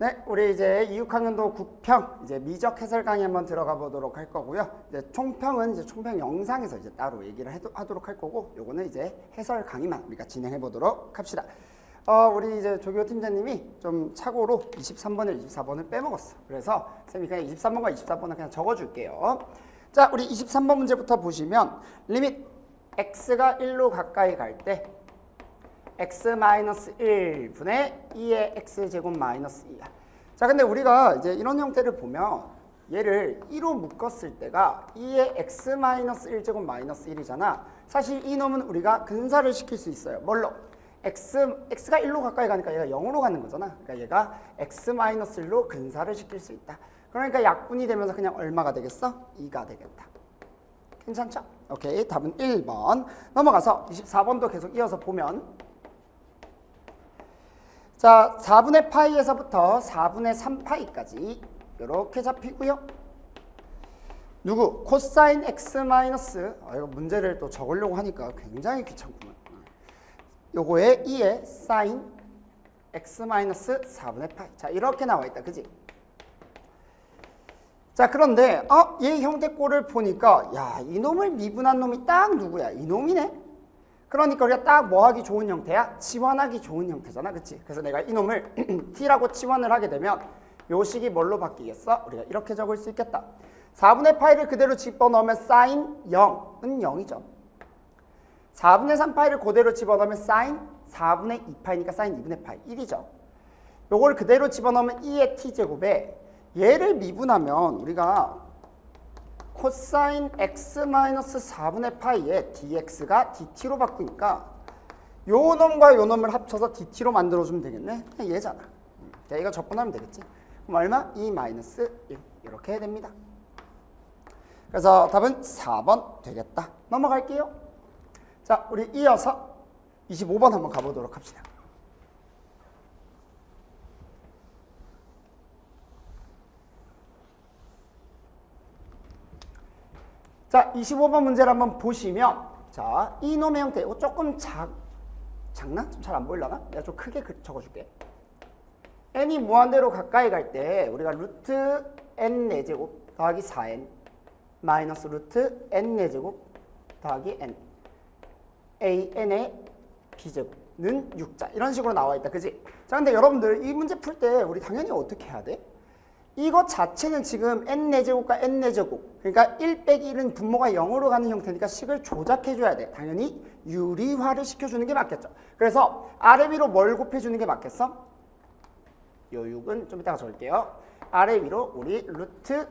네, 우리 이제 26학년도 국평 이제 미적 해설 강의 한번 들어가 보도록 할 거고요. 이제 총평은 이제 총평 영상에서 이제 따로 얘기를 하도록 할 거고, 요거는 이제 해설 강의만 우리가 진행해 보도록 합시다. 우리 이제 조교 팀장님이 좀 착오로 23번을 24번을 빼먹었어. 그래서 쌤이 그냥 23번과 24번을 그냥 적어줄게요. 자, 우리 23번 문제부터 보시면 리밋 x가 1로 가까이 갈 때 x-1분의 2의 x제곱 마이너스 2야. 자, 근데 우리가 이제 이런 형태를 보면 얘를 2로 묶었을 때가 2의 x-1제곱 마이너스 1이잖아. 사실 이 놈은 우리가 근사를 시킬 수 있어요. 뭘로? x가 1로 가까이 가니까 얘가 0으로 가는 거잖아. 그러니까 얘가 x-1로 근사를 시킬 수 있다. 그러니까 약분이 되면서 그냥 얼마가 되겠어? 2가 되겠다. 괜찮죠? 오케이, 답은 1번. 넘어가서 24번도 계속 이어서 보면, 자, 4분의 파이에서부터 4분의 3파이까지 이렇게 잡히고요. 누구? 코사인 x 마이너스, 이거 문제를 또 적으려고 하니까 굉장히 귀찮구만. 요거에 2의 사인 x 마이너스 4분의 파이. 자, 이렇게 나와 있다. 그지? 자, 그런데 얘 형태꼴을 보니까 야, 이놈을 미분한 놈이 딱 누구야? 이놈이네. 그러니까 우리가 딱 뭐 하기 좋은 형태야? 치환하기 좋은 형태잖아. 그치? 그래서 내가 이놈을 t라고 치환을 하게 되면 요 식이 뭘로 바뀌겠어? 우리가 이렇게 적을 수 있겠다. 4분의 파이를 그대로 집어넣으면 사인 0은 0이죠. 4분의 3파이를 그대로 집어넣으면 사인 4분의 2파이니까 사인 2분의 파이 1이죠. 요걸 그대로 집어넣으면 2의 t제곱에 얘를 미분하면 우리가 코사인 x-4분의 파이에 dx가 dt로 바꾸니까 요 놈과 요 놈을 합쳐서 dt로 만들어주면 되겠네. 그냥 얘잖아. 자, 이거 적분하면 되겠지. 그럼 얼마? 2-1 이렇게 해야 됩니다. 그래서 답은 4번 되겠다. 넘어갈게요. 자, 우리 이어서 25번 한번 가보도록 합시다. 자, 25번 문제를 한번 보시면, 자, 이놈의 형태, 이거 조금 작나? 좀 잘 안 보이려나? 내가 좀 크게 적어줄게. n이 무한대로 가까이 갈 때 우리가 루트 n 4제곱 더하기 4n 마이너스 루트 n 4제곱 더하기 n an의 b제곱은 6자 이런 식으로 나와 있다. 그지? 자, 근데 여러분들 이 문제 풀 때 우리 당연히 어떻게 해야 돼? 이것 자체는 지금 n4제곱과 n4제곱, 그러니까 1 빼기 1은 분모가 0으로 가는 형태니까 식을 조작해줘야 돼. 당연히 유리화를 시켜주는 게 맞겠죠. 그래서 아래 위로 뭘 곱해주는 게 맞겠어? 요 6은 좀 이따가 적을게요. 아래 위로 우리 루트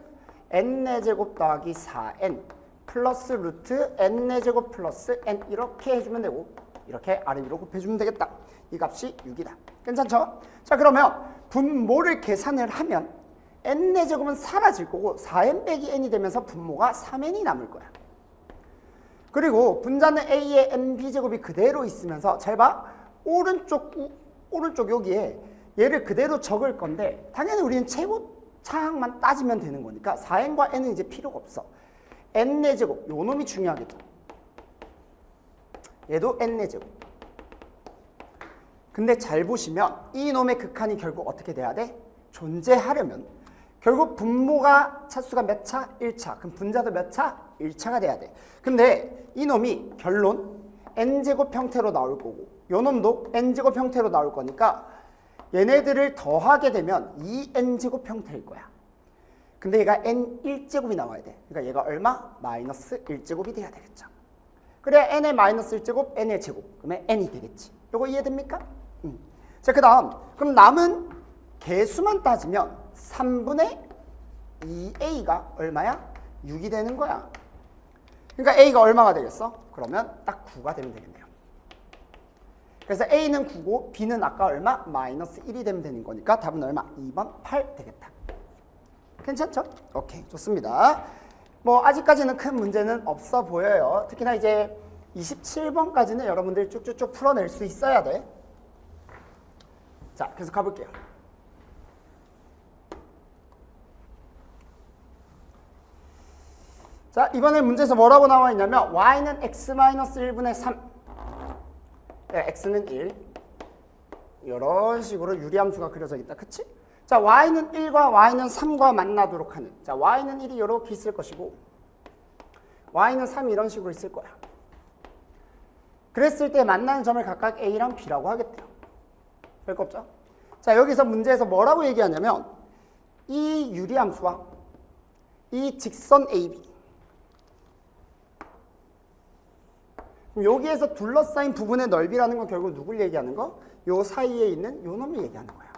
n4제곱 더하기 4n 플러스 루트 n4제곱 플러스 n 이렇게 해주면 되고, 이렇게 아래 위로 곱해주면 되겠다. 이 값이 6이다. 괜찮죠? 자, 그러면 분모를 계산을 하면 n4제곱은 사라질 거고 4n 빼기 n이 되면서 분모가 3n이 남을 거야. 그리고 분자는 a의 nb제곱이 그대로 있으면서 잘 봐. 오른쪽 여기에 얘를 그대로 적을 건데 당연히 우리는 최고차항만 따지면 되는 거니까 4n과 n은 이제 필요가 없어. n4제곱 요 놈이 중요하겠죠. 얘도 n4제곱. 근데 잘 보시면 이 놈의 극한이 결국 어떻게 돼야 돼? 존재하려면 결국 분모가 차수가 몇 차? 1차. 그럼 분자도 몇 차? 1차가 돼야 돼. 근데 이 놈이 결론 n제곱 형태로 나올 거고 요 놈도 n제곱 형태로 나올 거니까 얘네들을 더하게 되면 2n제곱 형태일 거야. 근데 얘가 n1제곱이 나와야 돼. 그러니까 얘가 얼마? 마이너스 1제곱이 돼야 되겠죠. 그래 n의 마이너스 1제곱, n의 제곱. 그러면 n이 되겠지. 요거 이해됩니까? 자, 그 다음 그럼 남은 개수만 따지면 3분의 2a가 얼마야? 6이 되는 거야. 그러니까 a가 얼마가 되겠어? 그러면 딱 9가 되면 되겠네요. 그래서 a는 9고 b는 아까 얼마? 마이너스 1이 되면 되는 거니까 답은 얼마? 2번 8 되겠다. 괜찮죠? 오케이, 좋습니다. 뭐 아직까지는 큰 문제는 없어 보여요. 특히나 이제 27번까지는 여러분들이 쭉쭉쭉 풀어낼 수 있어야 돼. 자, 계속 가볼게요. 자, 이번에 문제에서 뭐라고 나와 있냐면 y는 x-1분의 3, x는 1 이런 식으로 유리함수가 그려져 있다. 그치? 자, 자, y는 1과 y는 3과 만나도록 하는. 자, y는 1이 이렇게 있을 것이고 y는 3이 이런 식으로 있을 거야. 그랬을 때 만나는 점을 각각 a랑 b라고 하겠대요. 별거 없죠? 자, 여기서 문제에서 뭐라고 얘기하냐면 이 유리함수와 이 직선 AB 그럼 여기에서 둘러싸인 부분의 넓이라는 건 결국 누굴 얘기하는 거? 요 사이에 있는 요 놈을 얘기하는 거예요.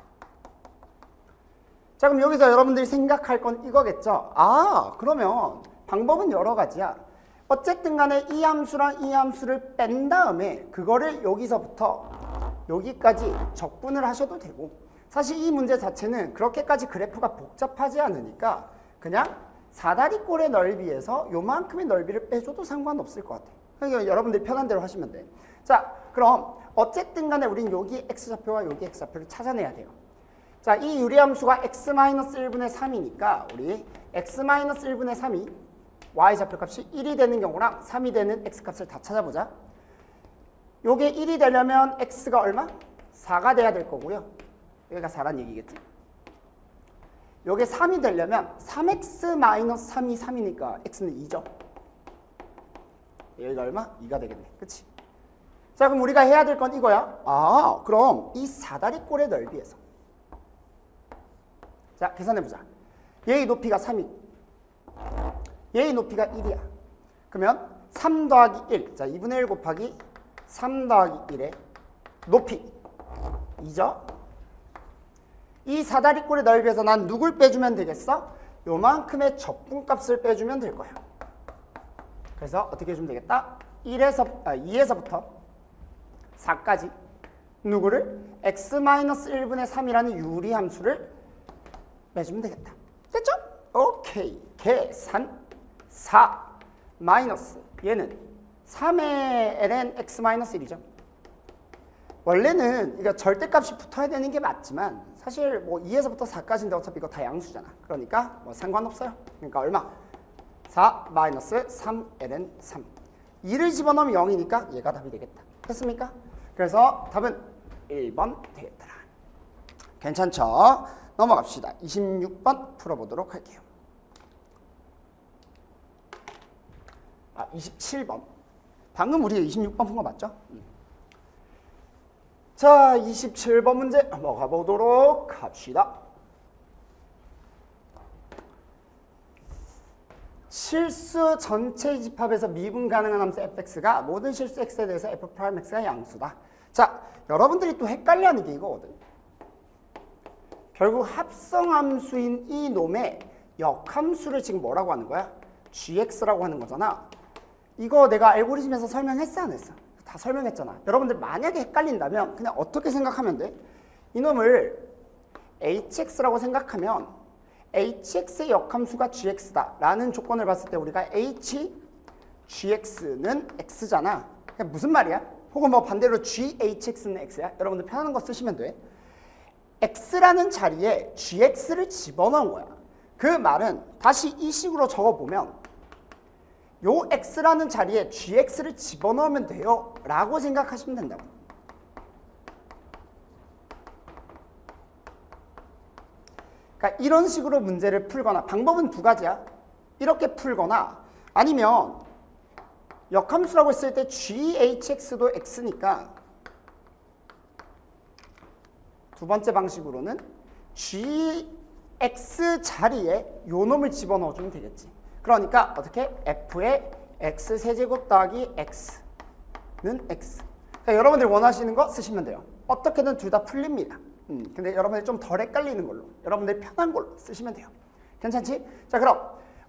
자, 그럼 여기서 여러분들이 생각할 건 이거겠죠? 아, 그러면 방법은 여러 가지야. 어쨌든 간에 이 함수랑 이 함수를 뺀 다음에 그거를 여기서부터 여기까지 적분을 하셔도 되고 사실 이 문제 자체는 그렇게까지 그래프가 복잡하지 않으니까 그냥 사다리꼴의 넓이에서 요만큼의 넓이를 빼줘도 상관없을 것 같아요. 그러니까 여러분들이 편한 대로 하시면 돼. 자, 그럼 어쨌든 간에 우린 여기 x좌표와 여기 x좌표를 찾아내야 돼요. 자, 이 유리함수가 x-1분의 3이니까 우리 x-1분의 3이 y좌표 값이 1이 되는 경우랑 3이 되는 x값을 다 찾아보자. 요게 1이 되려면 x가 얼마? 4가 돼야 될 거고요. 여기가 4란 얘기겠지. 요게 3이 되려면 3x-3이 3이니까 x는 2죠. 여기가 얼마? 2가 되겠네. 그치? 자, 그럼 우리가 해야 될 건 이거야. 아, 그럼 이 사다리꼴의 넓이에서 자, 계산해보자. 얘의 높이가 3이 얘의 높이가 1이야. 그러면 3 더하기 1. 자, 2분의 1 곱하기 3 더하기 1의 높이 2죠. 이 사다리꼴의 넓이에서 난 누굴 빼주면 되겠어? 요만큼의 적분값을 빼주면 될 거야. 그래서 어떻게 해주면 되겠다? 2에서부터 4까지 누구를? x-1분의 3이라는 유리함수를 빼주면 되겠다. 됐죠? 오케이. 계산 4 마이너스 얘는 3의 ln x-1이죠. 원래는 이거 절대값이 붙어야 되는 게 맞지만 사실 뭐 2에서부터 4까지인데 어차피 이거 다 양수잖아. 그러니까 뭐 상관없어요. 그러니까 얼마? 4 마이너스 3 ln 3. 2를 집어넣으면 0이니까 얘가 답이 되겠다. 됐습니까? 그래서 답은 1번 되겠더라. 괜찮죠? 넘어갑시다. 26번 풀어보도록 할게요. 27번. 방금 우리 26번 푼 거 맞죠? 자, 27번 문제 넘어가 보도록 합시다. 실수 전체 집합에서 미분 가능한 함수 fx가 모든 실수 x에 대해서 f'x가 양수다. 자, 여러분들이 또 헷갈려하는 게 이거거든. 결국 합성함수인 이 놈의 역함수를 지금 뭐라고 하는 거야? gx라고 하는 거잖아. 이거 내가 알고리즘에서 설명했어 안 했어? 다 설명했잖아. 여러분들 만약에 헷갈린다면 그냥 어떻게 생각하면 돼? 이놈을 hx라고 생각하면 hx의 역함수가 gx다 라는 조건을 봤을 때 우리가 gx는 x잖아. 그냥 무슨 말이야? 혹은 뭐 반대로 ghx는 x야? 여러분들 편한 거 쓰시면 돼. x라는 자리에 gx를 집어넣은 거야. 그 말은 다시 이 식으로 적어보면 요 x라는 자리에 gx를 집어넣으면 돼요 라고 생각하시면 된다고. 그러니까 이런 식으로 문제를 풀거나 방법은 두 가지야. 이렇게 풀거나 아니면 역함수라고 했을 때 ghx도 x니까 두 번째 방식으로는 gx 자리에 요 놈을 집어넣어주면 되겠지. 그러니까 어떻게? f의 x세제곱 더하기 x는 x. 그러니까 여러분들이 원하시는 거 쓰시면 돼요. 어떻게든 둘 다 풀립니다. 근데 여러분들이 좀 덜 헷갈리는 걸로, 여러분들이 편한 걸로 쓰시면 돼요. 괜찮지? 자, 그럼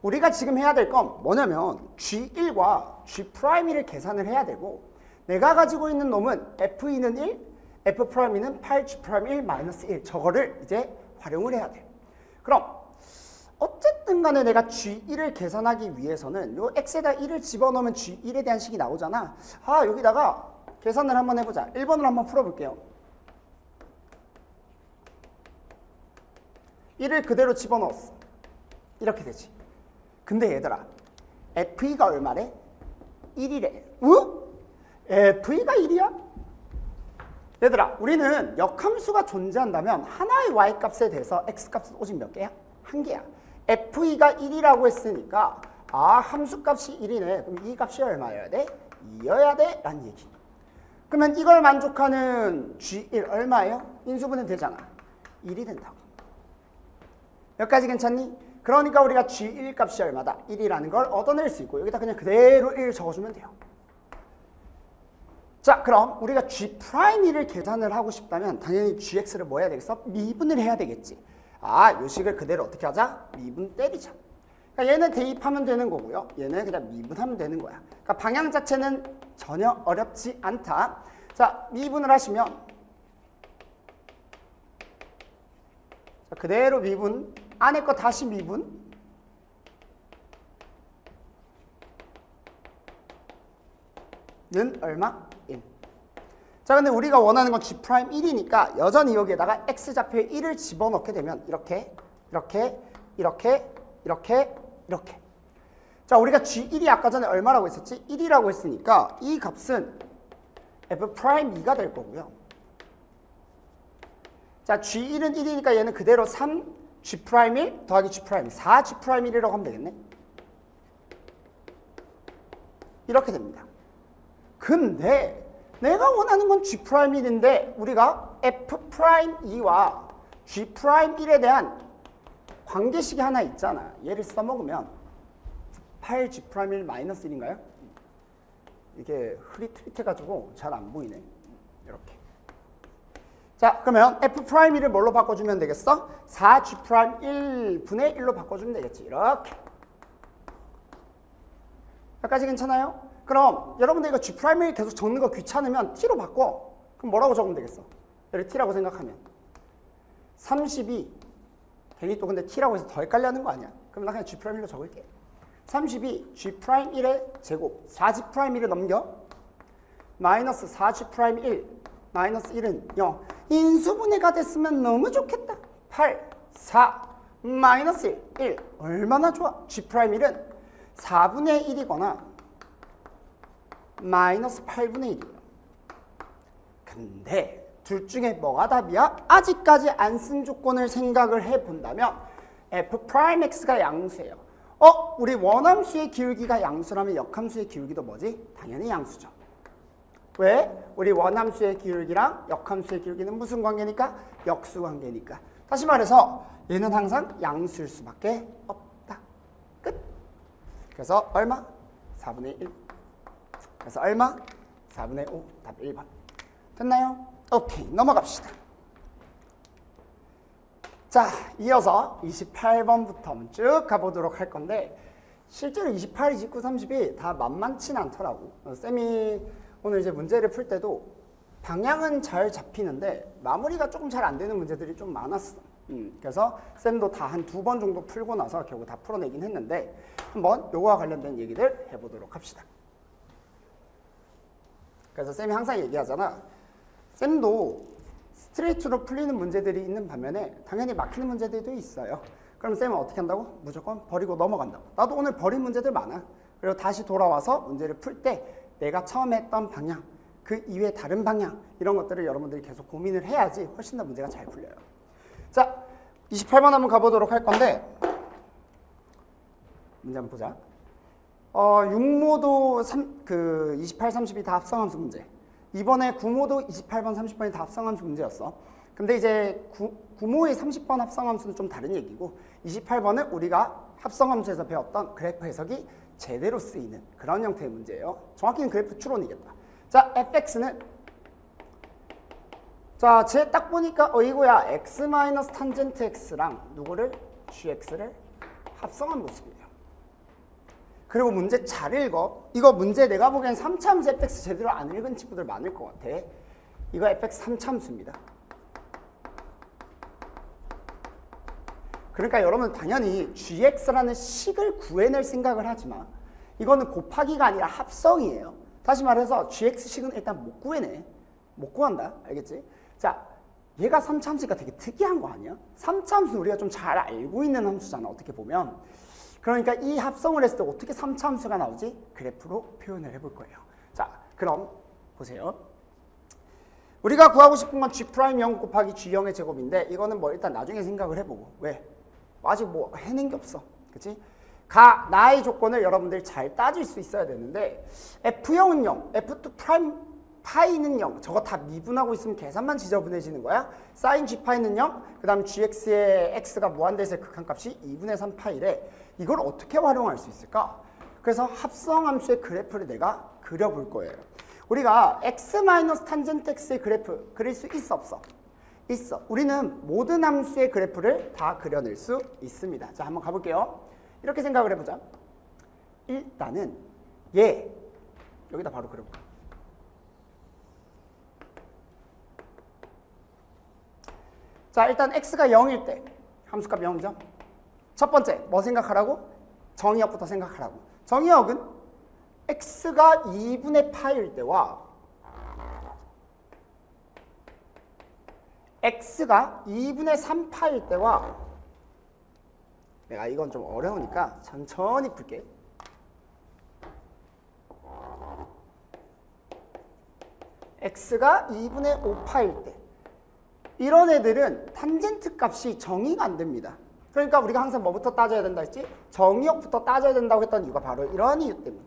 우리가 지금 해야 될 건 뭐냐면 G1과 G'2를 계산을 해야 되고 내가 가지고 있는 놈은 F2는 1, F'는 8, G'1 마이너스 1 저거를 이제 활용을 해야 돼. 그럼 어쨌든 간에 내가 G1을 계산하기 위해서는 요 X에다 1을 집어넣으면 G1에 대한 식이 나오잖아. 아, 여기다가 계산을 한번 해보자. 1번으로 한번 풀어볼게요. 1을 그대로 집어넣었어. 이렇게 되지. 근데 얘들아, F가 얼마래? 1이래. 어? F가 1이야? 얘들아, 우리는 역함수가 존재한다면 하나의 y값에 대해서 x값은 오직 몇 개야? 한 개야. f가 1이라고 했으니까 함수값이 1이네. 그럼 이 값이 얼마여야 돼? 2여야 돼? 라는 얘기. 그러면 이걸 만족하는 G1 얼마예요? 인수분해 되잖아. 1이 된다고. 여기까지 괜찮니? 그러니까 우리가 G1 값이 얼마다? 1이라는 걸 얻어낼 수 있고 여기다 그냥 그대로 1 적어주면 돼요. 자, 그럼 우리가 G'1을 계산을 하고 싶다면 당연히 GX를 뭐 해야 되겠어? 미분을 해야 되겠지. 요식을 그대로 어떻게 하자? 미분 때리자. 그러니까 얘는 대입하면 되는 거고요. 얘는 그냥 미분하면 되는 거야. 그러니까 방향 자체는 전혀 어렵지 않다. 자, 미분을 하시면 자, 그대로 미분, 안에 거 다시 미분. 는 얼마? 1. 자, 근데 우리가 원하는 건 G'1이니까 여전히 여기에다가 X좌표에 1을 집어넣게 되면 이렇게, 이렇게, 이렇게, 이렇게, 이렇게. 자, 우리가 G1이 아까 전에 얼마라고 했었지? 1이라고 했으니까 이 값은 F'2가 될 거고요. 자, G1은 1이니까 얘는 그대로 3G'1 더하기 G'1, 4G'1이라고 하면 되겠네. 이렇게 됩니다. 근데 내가 원하는 건 G'1인데 우리가 F'2와 G'1에 대한 관계식이 하나 있잖아. 얘를 써먹으면 8G'1 마이너스 1인가요? 이게 흐릿흐릿해가지고 잘 안 보이네. 이렇게. 자, 그러면 F'1을 뭘로 바꿔주면 되겠어? 4G'1분의 1로 바꿔주면 되겠지. 이렇게. 여기까지 괜찮아요? 그럼 여러분들 이거 G'1을 계속 적는 거 귀찮으면 T로 바꿔. 그럼 뭐라고 적으면 되겠어? 얘를 T라고 생각하면 32 괜히 또 근데 T라고 해서 더 헷갈려 하는 거 아니야? 그럼 나 그냥 G'1로 적을게. 32 G'1의 제곱 4G'1을 넘겨 마이너스 4G'1 마이너스 1은 0. 인수분해가 됐으면 너무 좋겠다. 8 4 마이너스 1 얼마나 좋아? G'1은 4분의 1이거나 마이너스 8분의 1이에요. 근데 둘 중에 뭐가 답이야? 아직까지 안 쓴 조건을 생각을 해본다면 F'X가 양수예요. 우리 원함수의 기울기가 양수라면 역함수의 기울기도 뭐지? 당연히 양수죠. 왜? 우리 원함수의 기울기랑 역함수의 기울기는 무슨 관계니까? 역수 관계니까. 다시 말해서 얘는 항상 양수일 수밖에 없다. 끝. 그래서 얼마? 4분의 1. 그래서 얼마? 4분의 5. 답 1번. 됐나요? 오케이. 넘어갑시다. 자, 이어서 28번부터 쭉 가보도록 할 건데 실제로 28, 29, 30이 다 만만치는 않더라고. 쌤이 오늘 이제 문제를 풀 때도 방향은 잘 잡히는데 마무리가 조금 잘 안 되는 문제들이 좀 많았어. 그래서 쌤도 다 한 2번 정도 풀고 나서 결국 다 풀어내긴 했는데 한번 요거와 관련된 얘기를 해보도록 합시다. 그래서 쌤이 항상 얘기하잖아. 쌤도 스트레이트로 풀리는 문제들이 있는 반면에 당연히 막히는 문제들도 있어요. 그럼 쌤은 어떻게 한다고? 무조건 버리고 넘어간다고. 나도 오늘 버린 문제들 많아. 그리고 다시 돌아와서 문제를 풀 때 내가 처음에 했던 방향, 그 이외에 다른 방향 이런 것들을 여러분들이 계속 고민을 해야지 훨씬 더 문제가 잘 풀려요. 자, 28번 한번 가보도록 할 건데 문제 한번 보자. 6모도 28, 30이 다 합성함수 문제. 이번에 9모도 28번, 30번이 다 합성함수 문제였어. 근데 이제 9모의 30번 합성함수는 좀 다른 얘기고 28번은 우리가 합성함수에서 배웠던 그래프 해석이 제대로 쓰이는 그런 형태의 문제예요. 정확히는 그래프 추론이겠다. 자, fx는 자, 쟤 딱 보니까 이거야 x 마이너스 탄젠트 x랑 누구를? gx를 합성한 모습이에요. 그리고 문제 잘 읽어. 이거 문제 내가 보기엔 3차함수 fx 제대로 안 읽은 친구들 많을 것 같아. 이거 fx 3차함수입니다. 그러니까 여러분 당연히 gx라는 식을 구해낼 생각을 하지 마. 이거는 곱하기가 아니라 합성이에요. 다시 말해서 gx식은 일단 못 구해내. 못 구한다. 알겠지? 자, 얘가 3차함수니까 되게 특이한 거 아니야? 3차함수는 우리가 좀 잘 알고 있는 함수잖아. 어떻게 보면. 그러니까 이 합성을 했을 때 어떻게 3차함수가 나오지? 그래프로 표현을 해볼 거예요. 자, 그럼 보세요. 우리가 구하고 싶은 건 G'0 곱하기 G0의 제곱인데 이거는 뭐 일단 나중에 생각을 해보고 왜? 아직 뭐 해낸 게 없어. 그치? 나의 조건을 여러분들이 잘 따질 수 있어야 되는데 F0은 0, F2' 파이는 0. 저거 다 미분하고 있으면 계산만 지저분해지는 거야. 사인 G파이는 0, 그 다음 GX의 X가 무한대에서의 극한값이 2분의 3 파이래. 이걸 어떻게 활용할 수 있을까? 그래서 합성함수의 그래프를 내가 그려볼 거예요. 우리가 x 탄젠트 x의 그래프 그릴 수 있어 없어? 있어. 우리는 모든 함수의 그래프를 다 그려낼 수 있습니다. 자, 한번 가볼게요. 이렇게 생각을 해보자. 일단은 얘 여기다 바로 그려볼까? 자, 일단 x가 0일 때 함수값 0이죠. 첫 번째 뭐 생각하라고? 정의역부터 생각하라고. 정의역은 x가 2분의 파일 때와 x가 2분의 3파일 때와 내가 이건 좀 어려우니까 천천히 풀게. x가 2분의 5파일 때 이런 애들은 탄젠트 값이 정의가 안 됩니다. 그러니까 우리가 항상 뭐부터 따져야 된다 했지? 정의역부터 따져야 된다고 했던 이유가 바로 이런 이유 때문에.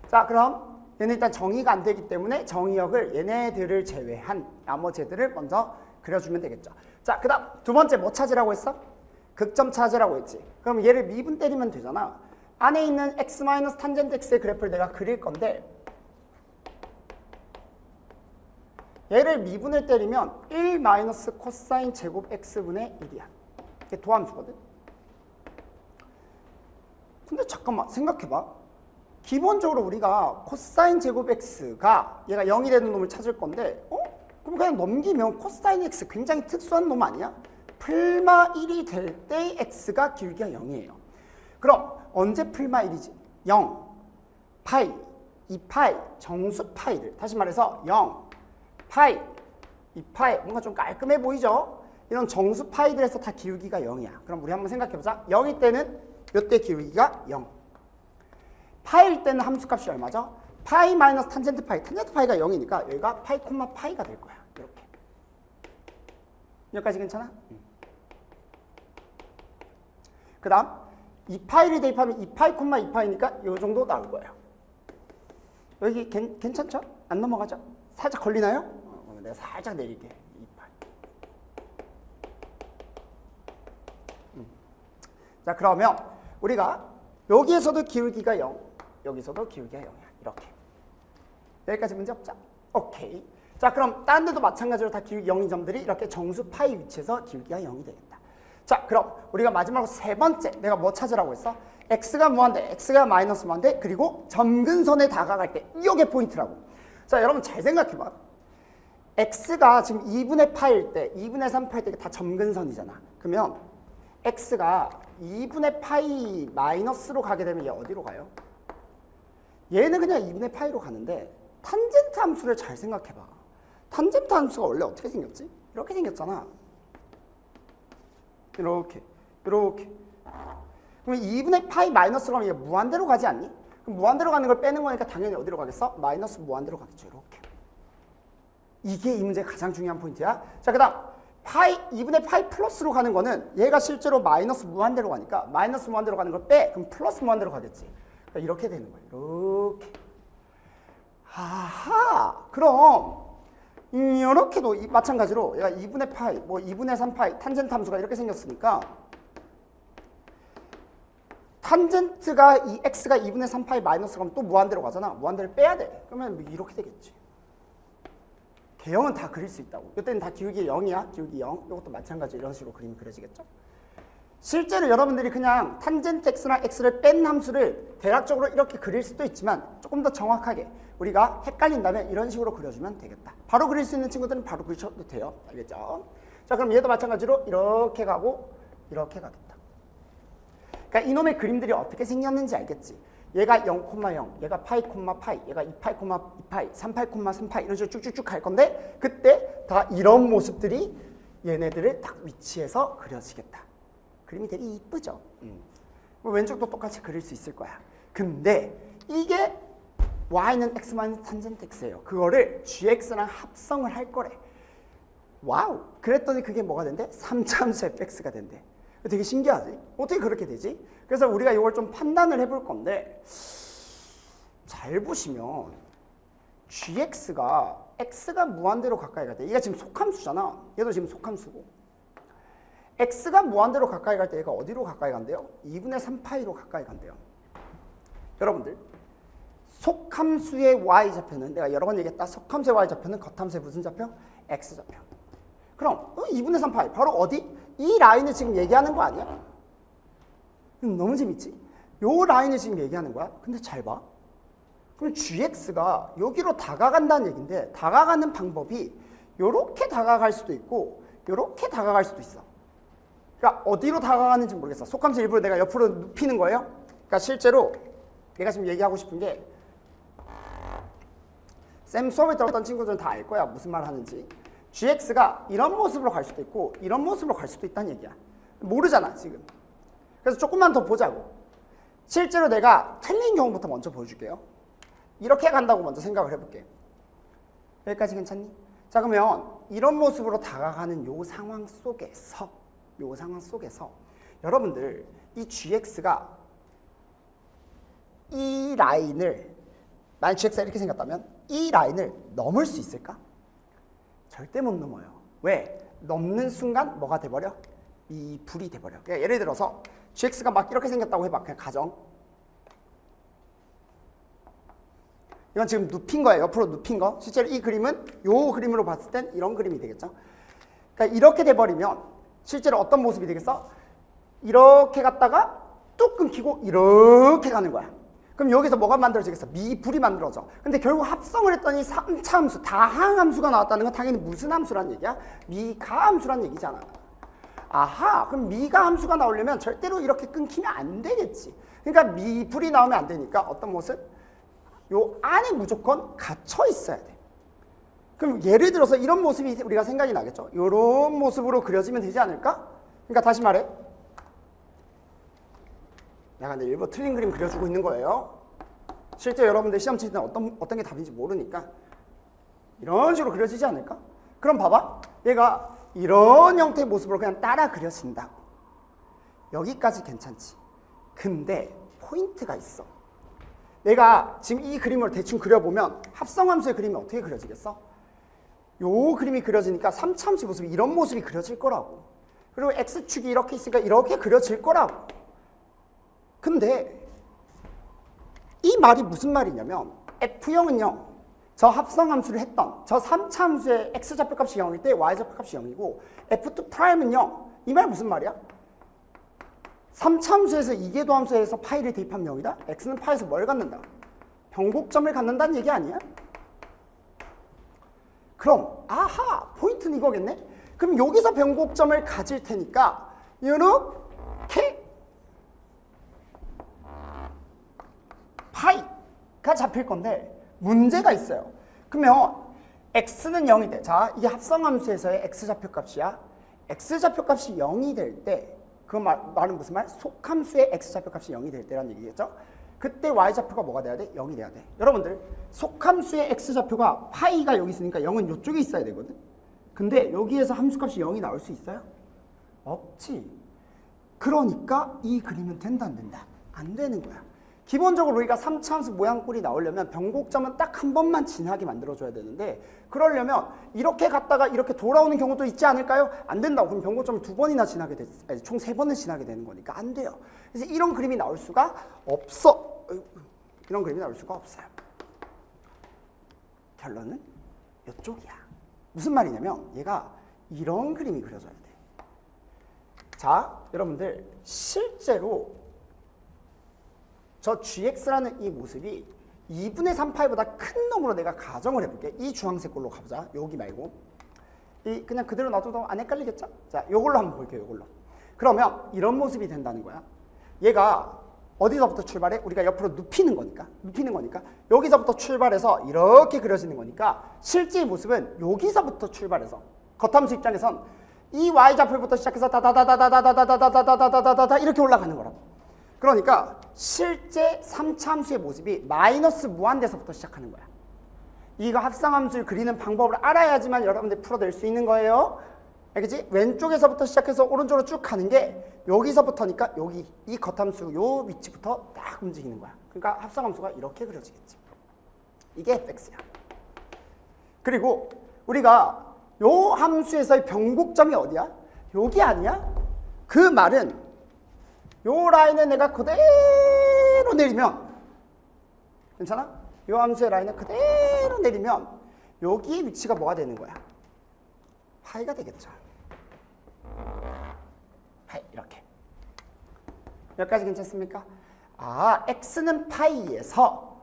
자, 그럼 얘는 일단 정의가 안 되기 때문에 정의역을 얘네들을 제외한 나머지 애들을 먼저 그려주면 되겠죠. 자, 그 다음 두 번째 뭐 찾으라고 했어? 극점 찾으라고 했지. 그럼 얘를 미분 때리면 되잖아. 안에 있는 x 탄젠트 x의 그래프를 내가 그릴 건데 얘를 미분을 때리면 1 코사인 제곱 x분의 1이야. 이게 도함수거든. 근데 잠깐만 생각해봐. 기본적으로 우리가 코사인 제곱 x가 얘가 0이 되는 놈을 찾을 건데 그럼 그냥 넘기면 코사인 x 굉장히 특수한 놈 아니야? 풀마 1이 될 때 x가 기울기가 0이에요. 그럼 언제 풀마 1이지? 0, 파이, 2파이, 정수 파이를 다시 말해서 0, 파이, 2파이 뭔가 좀 깔끔해 보이죠? 이런 정수 파이들에서 다 기울기가 0이야. 그럼 우리 한번 생각해보자. 0일 때는 이때 기울기가 0. 파이일 때는 함수값이 얼마죠? 파이 마이너스 탄젠트 파이. 탄젠트 파이가 0이니까 여기가 파이 콤마 파이가 될 거야. 이렇게. 여기까지 괜찮아? 그 다음 2파이를 대입하면 2파이 콤마 2파이니까 이 정도 나올 거예요. 여기 괜찮죠? 안 넘어가죠? 살짝 걸리나요? 내가 살짝 내릴게. 2파이. 자, 그러면 우리가 여기에서도 기울기가 0, 여기서도 기울기가 0이야. 이렇게. 여기까지 문제 없죠? 오케이. 자, 그럼 다른 데도 마찬가지로 다 기울기 0인 점들이 이렇게 정수 파이 위치에서 기울기가 0이 되겠다. 자, 그럼 우리가 마지막으로 세 번째 내가 뭐 찾으라고 했어? x가 무한대, x가 마이너스 무한대, 그리고 점근선에 다가갈 때 이게 포인트라고. 자, 여러분 잘 생각해봐. x가 지금 2분의 파일 때, 2분의 3 파일 때 다 점근선이잖아. 그러면 x가 2분의 파이 마이너스로 가게 되면 얘 어디로 가요? 얘는 그냥 2분의 파이로 가는데 탄젠트 함수를 잘 생각해봐. 탄젠트 함수가 원래 어떻게 생겼지? 이렇게 생겼잖아. 이렇게. 그럼 2분의 파이 마이너스로 가면 얘 무한대로 가지 않니? 그럼 무한대로 가는 걸 빼는 거니까 당연히 어디로 가겠어? 마이너스 무한대로 가겠죠. 이렇게. 이게 이 문제의 가장 중요한 포인트야. 자, 그 다음 2분의 파이 플러스로 가는 거는 얘가 실제로 마이너스 무한대로 가니까 마이너스 무한대로 가는 걸 빼. 그럼 플러스 무한대로 가겠지. 그러니까 이렇게 되는 거야. 이렇게. 아하. 그럼 이렇게도 마찬가지로 얘가 2분의 파이, 뭐 2분의 3 파이, 탄젠트 함수가 이렇게 생겼으니까 탄젠트가 이 x가 2분의 3 파이 마이너스 가면 또 무한대로 가잖아. 무한대를 빼야 돼. 그러면 이렇게 되겠지. 개형은 다 그릴 수 있다고. 이때는 다 기울기 0이야. 기울기 0. 이것도 마찬가지로 이런 식으로 그림이 그려지겠죠. 실제로 여러분들이 그냥 탄젠트 x랑 x를 뺀 함수를 대략적으로 이렇게 그릴 수도 있지만 조금 더 정확하게 우리가 헷갈린다면 이런 식으로 그려주면 되겠다. 바로 그릴 수 있는 친구들은 바로 그리셔도 돼요. 알겠죠? 자, 그럼 얘도 마찬가지로 이렇게 가고 이렇게 가겠다. 그러니까 이놈의 그림들이 어떻게 생겼는지 알겠지? 얘가 0,0, 얘가 파이, 파이, 얘가 2파이, 2파이, 3파이, 3파이 이런 식으로 쭉쭉쭉 갈 건데 그때 다 이런 모습들이 얘네들을 딱 위치해서 그려지겠다. 그림이 되게 이쁘죠? 왼쪽도 똑같이 그릴 수 있을 거야. 근데 이게 y는 x 탄젠트 x예요. 그거를 gx랑 합성을 할 거래. 와우. 그랬더니 그게 뭐가 된대? 3차함수 fx가 된대. 되게 신기하지? 어떻게 그렇게 되지? 그래서 우리가 이걸 좀 판단을 해볼 건데 잘 보시면 gx가 x가 무한대로 가까이 갈 때 얘가 지금 속함수잖아. 얘도 지금 속함수고 x가 무한대로 가까이 갈 때 얘가 어디로 가까이 간대요? 2분의 3파이로 가까이 간대요. 여러분들 속함수의 y좌표는 내가 여러 번 얘기했다. 속함수의 y좌표는 겉함수의 무슨 좌표? x좌표. 그럼 2분의 3파이 바로 어디? 이 라인을 지금 얘기하는 거 아니야? 너무 재밌지? 요 라인을 지금 얘기하는 거야. 근데 잘 봐. 그럼 gx가 여기로 다가간다는 얘기인데 다가가는 방법이 요렇게 다가갈 수도 있고 요렇게 다가갈 수도 있어. 그러니까 어디로 다가가는지 모르겠어. 속함수 일부러 내가 옆으로 눕히는 거예요. 그러니까 실제로 내가 지금 얘기하고 싶은 게 쌤 수업을 들었던 친구들은 다 알 거야. 무슨 말 하는지. gx가 이런 모습으로 갈 수도 있고 이런 모습으로 갈 수도 있다는 얘기야. 모르잖아 지금. 그래서 조금만 더 보자고. 실제로 내가 틀린 경우부터 먼저 보여줄게요. 이렇게 간다고 먼저 생각을 해볼게. 여기까지 괜찮니? 자 그러면 이런 모습으로 다가가는 요 상황 속에서 여러분들 이 gx가 이 라인을 만약 gx가 이렇게 생겼다면 이 라인을 넘을 수 있을까? 절대 못 넘어요. 왜? 넘는 순간 뭐가 돼버려? 이 불이 돼버려. 그러니까 예를 들어서 gx가 막 이렇게 생겼다고 해봐. 그냥 가정. 이건 지금 눕힌 거예요. 옆으로 눕힌 거. 실제로 이 그림은 요 그림으로 봤을 땐 이런 그림이 되겠죠. 그러니까 이렇게 돼버리면 실제로 어떤 모습이 되겠어? 이렇게 갔다가 뚝 끊기고 이렇게 가는 거야. 그럼 여기서 뭐가 만들어지겠어? 미불이 만들어져. 근데 결국 합성을 했더니 3차 함수, 다항함수가 나왔다는 건 당연히 무슨 함수란 얘기야? 미가함수란 얘기잖아. 아하, 그럼 미가함수가 나오려면 절대로 이렇게 끊기면 안 되겠지. 그러니까 미불이 나오면 안 되니까 어떤 모습? 요 안에 무조건 갇혀 있어야 돼. 그럼 예를 들어서 이런 모습이 우리가 생각이 나겠죠. 이런 모습으로 그려지면 되지 않을까? 그러니까 다시 말해. 내가 근데 일부러 틀린 그림 그려주고 있는 거예요. 실제 여러분들 시험 칠 때는 어떤 게 답인지 모르니까 이런 식으로 그려지지 않을까? 그럼 봐봐. 얘가 이런 형태의 모습으로 그냥 따라 그려진다고. 여기까지 괜찮지. 근데 포인트가 있어. 내가 지금 이 그림을 대충 그려보면 합성함수의 그림이 어떻게 그려지겠어? 요 그림이 그려지니까 3차 함수의 모습이 이런 모습이 그려질 거라고. 그리고 x축이 이렇게 있으니까 이렇게 그려질 거라고. 근데 이 말이 무슨 말이냐면 f형은요. 저 합성함수를 했던 저 3차 함수의 x좌표값이 0일 때 y좌표값이 0이고 f2'은 0. 이 말 무슨 말이야? 3차 함수에서 이계도함수에서 파이를 대입하면 0이다? x는 파에서 뭘 갖는다? 변곡점을 갖는다는 얘기 아니야? 그럼 아하! 포인트는 이거겠네? 그럼 여기서 변곡점을 가질 테니까 이렇게 파이가 잡힐 건데 문제가 있어요. 그러면 x는 0이 돼. 자, 이게 합성함수에서의 x좌표값이야. x좌표값이 0이 될 때 그 말은 무슨 말? 속함수의 x좌표값이 0이 될 때라는 얘기겠죠? 그때 y좌표가 뭐가 돼야 돼? 0이 돼야 돼. 여러분들 속함수의 x좌표가 파이가 여기 있으니까 0은 이쪽에 있어야 되거든. 근데 여기에서 함수값이 0이 나올 수 있어요? 없지. 그러니까 이 그림은 된다 안 된다? 안 되는 거야. 기본적으로 우리가 3차 함수 모양꼴이 나오려면 변곡점은 딱 한 번만 지나게 만들어줘야 되는데 그러려면 이렇게 갔다가 이렇게 돌아오는 경우도 있지 않을까요? 안 된다고. 그럼 변곡점을 2번이나 지나게 돼. 아니, 총 3번을 지나게 되는 거니까 안 돼요. 그래서 이런 그림이 나올 수가 없어. 이런 그림이 나올 수가 없어요. 결론은 이쪽이야. 무슨 말이냐면 얘가 이런 그림이 그려져야 돼. 자, 여러분들 실제로 저 gx라는 이 모습이 2분의 3파이보다 큰 놈으로 내가 가정을 해볼게. 이 주황색 걸로 가보자. 여기 말고. 이 그냥 그대로 놔둬도 안 헷갈리겠죠? 자, 요걸로 한번 볼게요. 요걸로. 그러면 이런 모습이 된다는 거야. 얘가 어디서부터 출발해? 우리가 옆으로 눕히는 거니까. 여기서부터 출발해서 이렇게 그려지는 거니까 실제 모습은 여기서부터 출발해서 겉함수 입장에선 이 y좌표부터 시작해서 다다다다다다다다다다다다다다다 이렇게 올라가는 거라고. 그러니까 실제 3차 함수의 모습이 마이너스 무한대에서부터 시작하는 거야. 이거 합성함수를 그리는 방법을 알아야지만 여러분들 풀어낼 수 있는 거예요. 알겠지? 왼쪽에서부터 시작해서 오른쪽으로 쭉 가는 게 여기서부터니까 여기 이 겉함수 요 위치부터 딱 움직이는 거야. 그러니까 합성함수가 이렇게 그려지겠지. 이게 fx야. 그리고 우리가 요 함수에서의 변곡점이 어디야? 여기 아니야? 그 말은 요 라인을 내가 그대로 내리면 괜찮아? 요 함수의 라인을 그대로 내리면 여기 위치가 뭐가 되는 거야? 파이가 되겠죠. 파이 이렇게. 여기까지 괜찮습니까? 아, x는 파이에서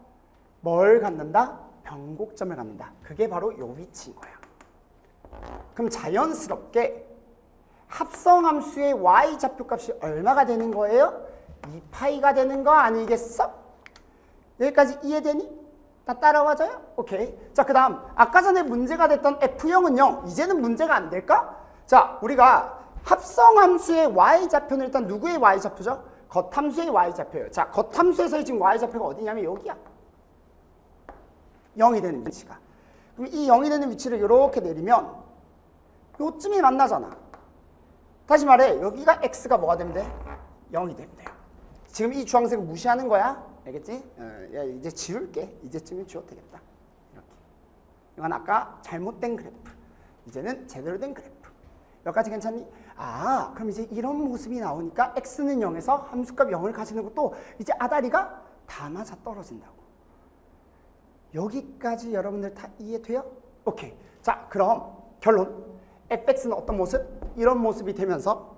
뭘 갖는다? 변곡점을 갖는다. 그게 바로 요 위치인 거야. 그럼 자연스럽게 합성함수의 y좌표값이 얼마가 되는 거예요? 2파이가 되는 거 아니겠어? 여기까지 이해되니? 다 따라와줘요? 오케이. 자, 그 다음 아까 전에 문제가 됐던 F형은 0. 이제는 문제가 안 될까? 자, 우리가 합성함수의 y좌표는 일단 누구의 y좌표죠? 겉함수의 y좌표예요. 자, 겉함수에서의 지금 y좌표가 어디냐면 여기야. 0이 되는 위치가. 그럼 이 0이 되는 위치를 이렇게 내리면 요쯤이 만나잖아. 다시 말해 여기가 x가 뭐가 되면 돼? 0이 되면 돼요. 지금 이 주황색을 무시하는 거야. 알겠지? 야, 이제 지울게. 이제쯤은 지워도 되겠다. 이렇게. 이건 아까 잘못된 그래프. 이제는 제대로 된 그래프. 여기까지 괜찮니? 아, 그럼 이제 이런 모습이 나오니까 x는 0에서 함수값 0을 가지는 것도 이제 아다리가 다 맞아 떨어진다고. 여기까지 여러분들 다 이해돼요? 오케이. 자, 그럼 결론. fx는 어떤 모습? 이런 모습이 되면서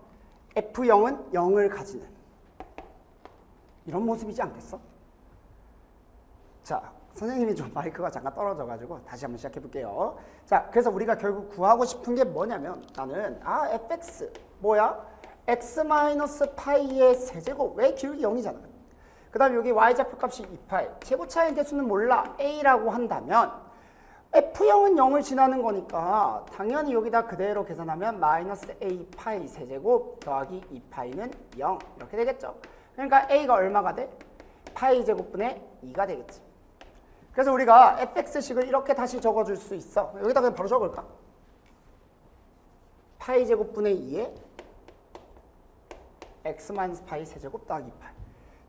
f0은 0을 가지는 이런 모습이지 않겠어? 자, 선생님이 좀 마이크가 잠깐 떨어져가지고 다시 한번 시작해 볼게요. 자, 그래서 우리가 결국 구하고 싶은 게 뭐냐면 나는 fx 뭐야? x-파이의 세제곱 왜 기울기 0이잖아. 그 다음에 여기 y좌표 값이 2파이 제곱차의 개수는 몰라 a라고 한다면 f형은 0을 지나는 거니까 당연히 여기다 그대로 계산하면 마이너스 a파이 세제곱 더하기 2파이는 0 이렇게 되겠죠. 그러니까 a가 얼마가 돼? 파이 제곱분의 2가 되겠지. 그래서 우리가 fx식을 이렇게 다시 적어줄 수 있어. 여기다 그냥 바로 적을까? 파이 제곱분의 2에 x 마이너스 파이 세제곱 더하기 2파이.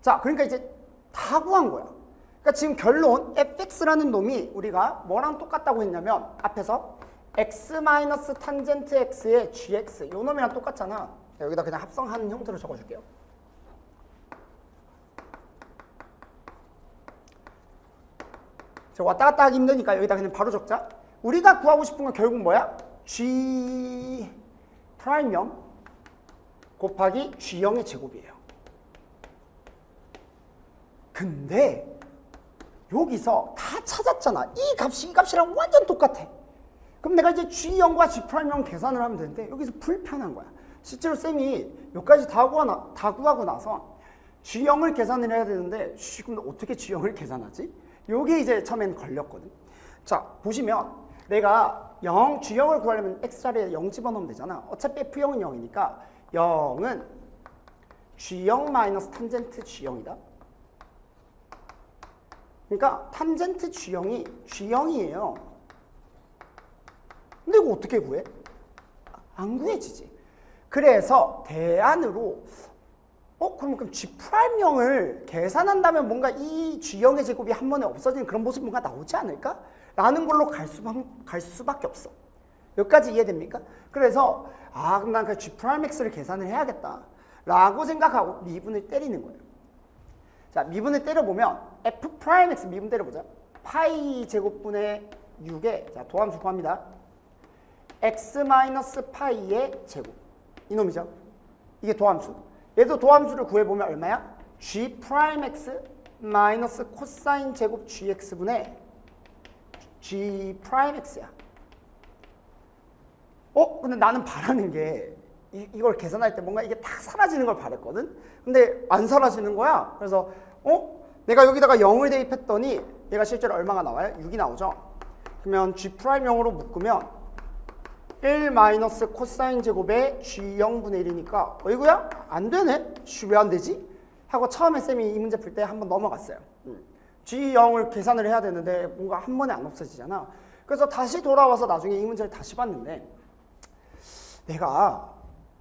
자, 그러니까 이제 다 구한 거야. 그러니까 지금 결론 fx라는 놈이 우리가 뭐랑 똑같다고 했냐면 앞에서 x 마이너스 탄젠트 x의 gx 요 놈이랑 똑같잖아. 여기다 그냥 합성하는 형태로 적어줄게요. 왔다 갔다 하기 힘드니까 여기다 그냥 바로 적자. 우리가 구하고 싶은 건 결국 뭐야? g 프라임형 곱하기 g형의 제곱이에요. 근데 여기서 다 찾았잖아. 이 값이 이 값이랑 완전 똑같아. 그럼 내가 이제 g형과 g'형 계산을 하면 되는데 여기서 불편한 거야. 실제로 쌤이 여기까지 다 구하고 나서 g형을 계산을 해야 되는데 그럼 어떻게 g형을 계산하지? 요게 이제 처음엔 걸렸거든. 자, 보시면 내가 g형을 구하려면 x자리에 0 집어넣으면 되잖아. 어차피 f형은 0이니까 0은 g형 마이너스 탄젠트 g형이다. 그러니까 탄젠트 g형이 g형이에요. 근데 이거 어떻게 구해? 안 구해지지. 그래서 대안으로 그럼 G'형을 계산한다면 뭔가 이 G형의 제곱이 한 번에 없어지는 그런 모습 뭔가 나오지 않을까? 라는 걸로 갈 수밖에 없어. 여기까지 이해됩니까? 그래서 그럼 난 그 G'X를 계산을 해야겠다 라고 생각하고 미분을 때리는 거예요. 자, 미분을 때려보면 F'X 미분 때려보자. 파이 제곱분의 6에 자, 도함수 구합니다. x-파이의 제곱 이놈이죠. 이게 도함수. 얘도 도함수를 구해보면 얼마야? G'X 마이너스 코사인 제곱 gx분의 G'X야. 근데 나는 바라는 게 이걸 계산할 때 뭔가 이게 다 사라지는 걸 바랬거든? 근데 안 사라지는 거야. 그래서 내가 여기다가 0을 대입했더니 얘가 실제로 얼마가 나와요? 6이 나오죠? 그러면 G'형으로 묶으면 1 마이너스 코사인 제곱에 G0분의 1이니까 어이구야? 안 되네? 왜 안 되지? 하고 처음에 쌤이 이 문제 풀 때 한번 넘어갔어요. G0을 계산을 해야 되는데 뭔가 한 번에 안 없어지잖아. 그래서 다시 돌아와서 나중에 이 문제를 다시 봤는데 내가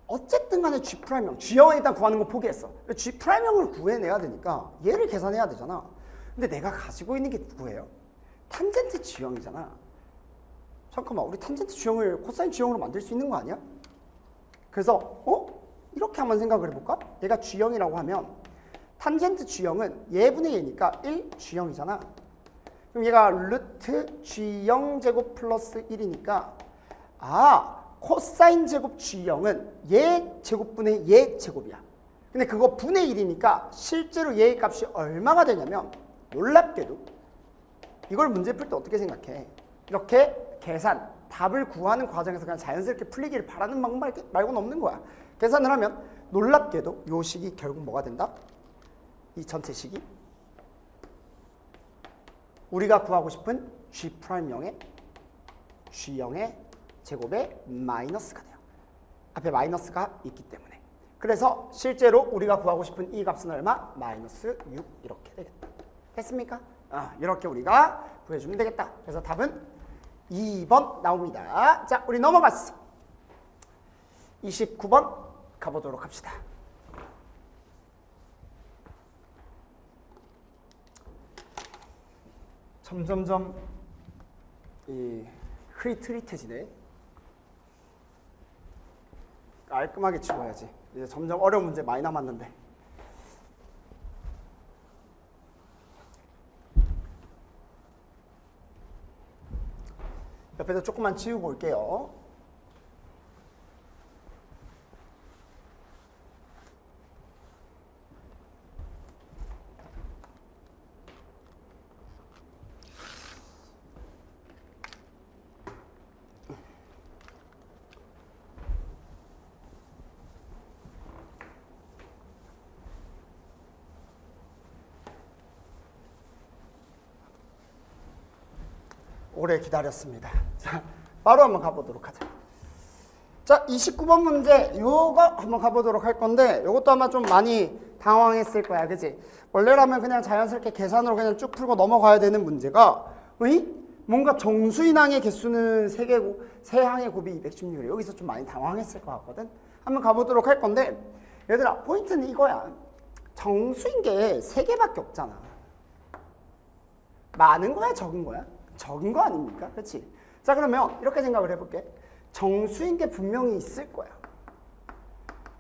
어쨌든 간에 G'형, G형을 일단 구하는 거 포기했어. G'형을 구해내야 되니까 얘를 계산해야 되잖아. 근데 내가 가지고 있는 게 누구예요? 탄젠트 G형이잖아. 잠깐만, 우리 탄젠트 G형을 코사인 G형으로 만들 수 있는 거 아니야? 그래서 이렇게 한번 생각을 해볼까? 얘가 G형이라고 하면 탄젠트 G형은 얘분의 얘니까 1 G형이잖아. 그럼 얘가 루트 G형 제곱 플러스 1이니까 코사인 제곱 G형은 얘 제곱분의 얘 제곱이야. 근데 그거 분의 1이니까 실제로 얘의 값이 얼마가 되냐면 놀랍게도 이걸 문제 풀 때 어떻게 생각해? 이렇게 계산, 답을 구하는 과정에서 그냥 자연스럽게 풀리기를 바라는 방법 말고는 없는 거야. 계산을 하면 놀랍게도 이 식이 결국 뭐가 된다? 이 전체 식이 우리가 구하고 싶은 G'형의 제곱에 마이너스가 돼요. 앞에 마이너스가 있기 때문에. 그래서 실제로 우리가 구하고 싶은 이 값은 얼마? 마이너스 6 이렇게 되겠다. 됐습니까? 이렇게 우리가 구해주면 되겠다. 그래서 답은 2번 나옵니다. 자, 우리 넘어갔어. 29번 가보도록 합시다. 점점점 흐릿흐릿해지네. 깔끔하게 치워야지. 이제 점점 어려운 문제 많이 남았는데. 옆에서 조금만 치우고 올게요. 오래 기다렸습니다. 자, 바로 한번 가보도록 하자. 자, 29번 문제 요거 한번 가보도록 할 건데 요것도 아마 좀 많이 당황했을 거야. 그치? 원래라면 그냥 자연스럽게 계산으로 그냥 쭉 풀고 넘어가야 되는 문제가 뭔가 정수인항의 개수는 세 항의 곱이 216이래. 여기서 좀 많이 당황했을 것 같거든. 한번 가보도록 할 건데 얘들아, 포인트는 이거야. 정수인 게 3개밖에 없잖아. 많은 거야, 적은 거야? 적은 거 아닙니까? 그렇지? 자, 그러면 이렇게 생각을 해볼게. 정수인 게 분명히 있을 거야.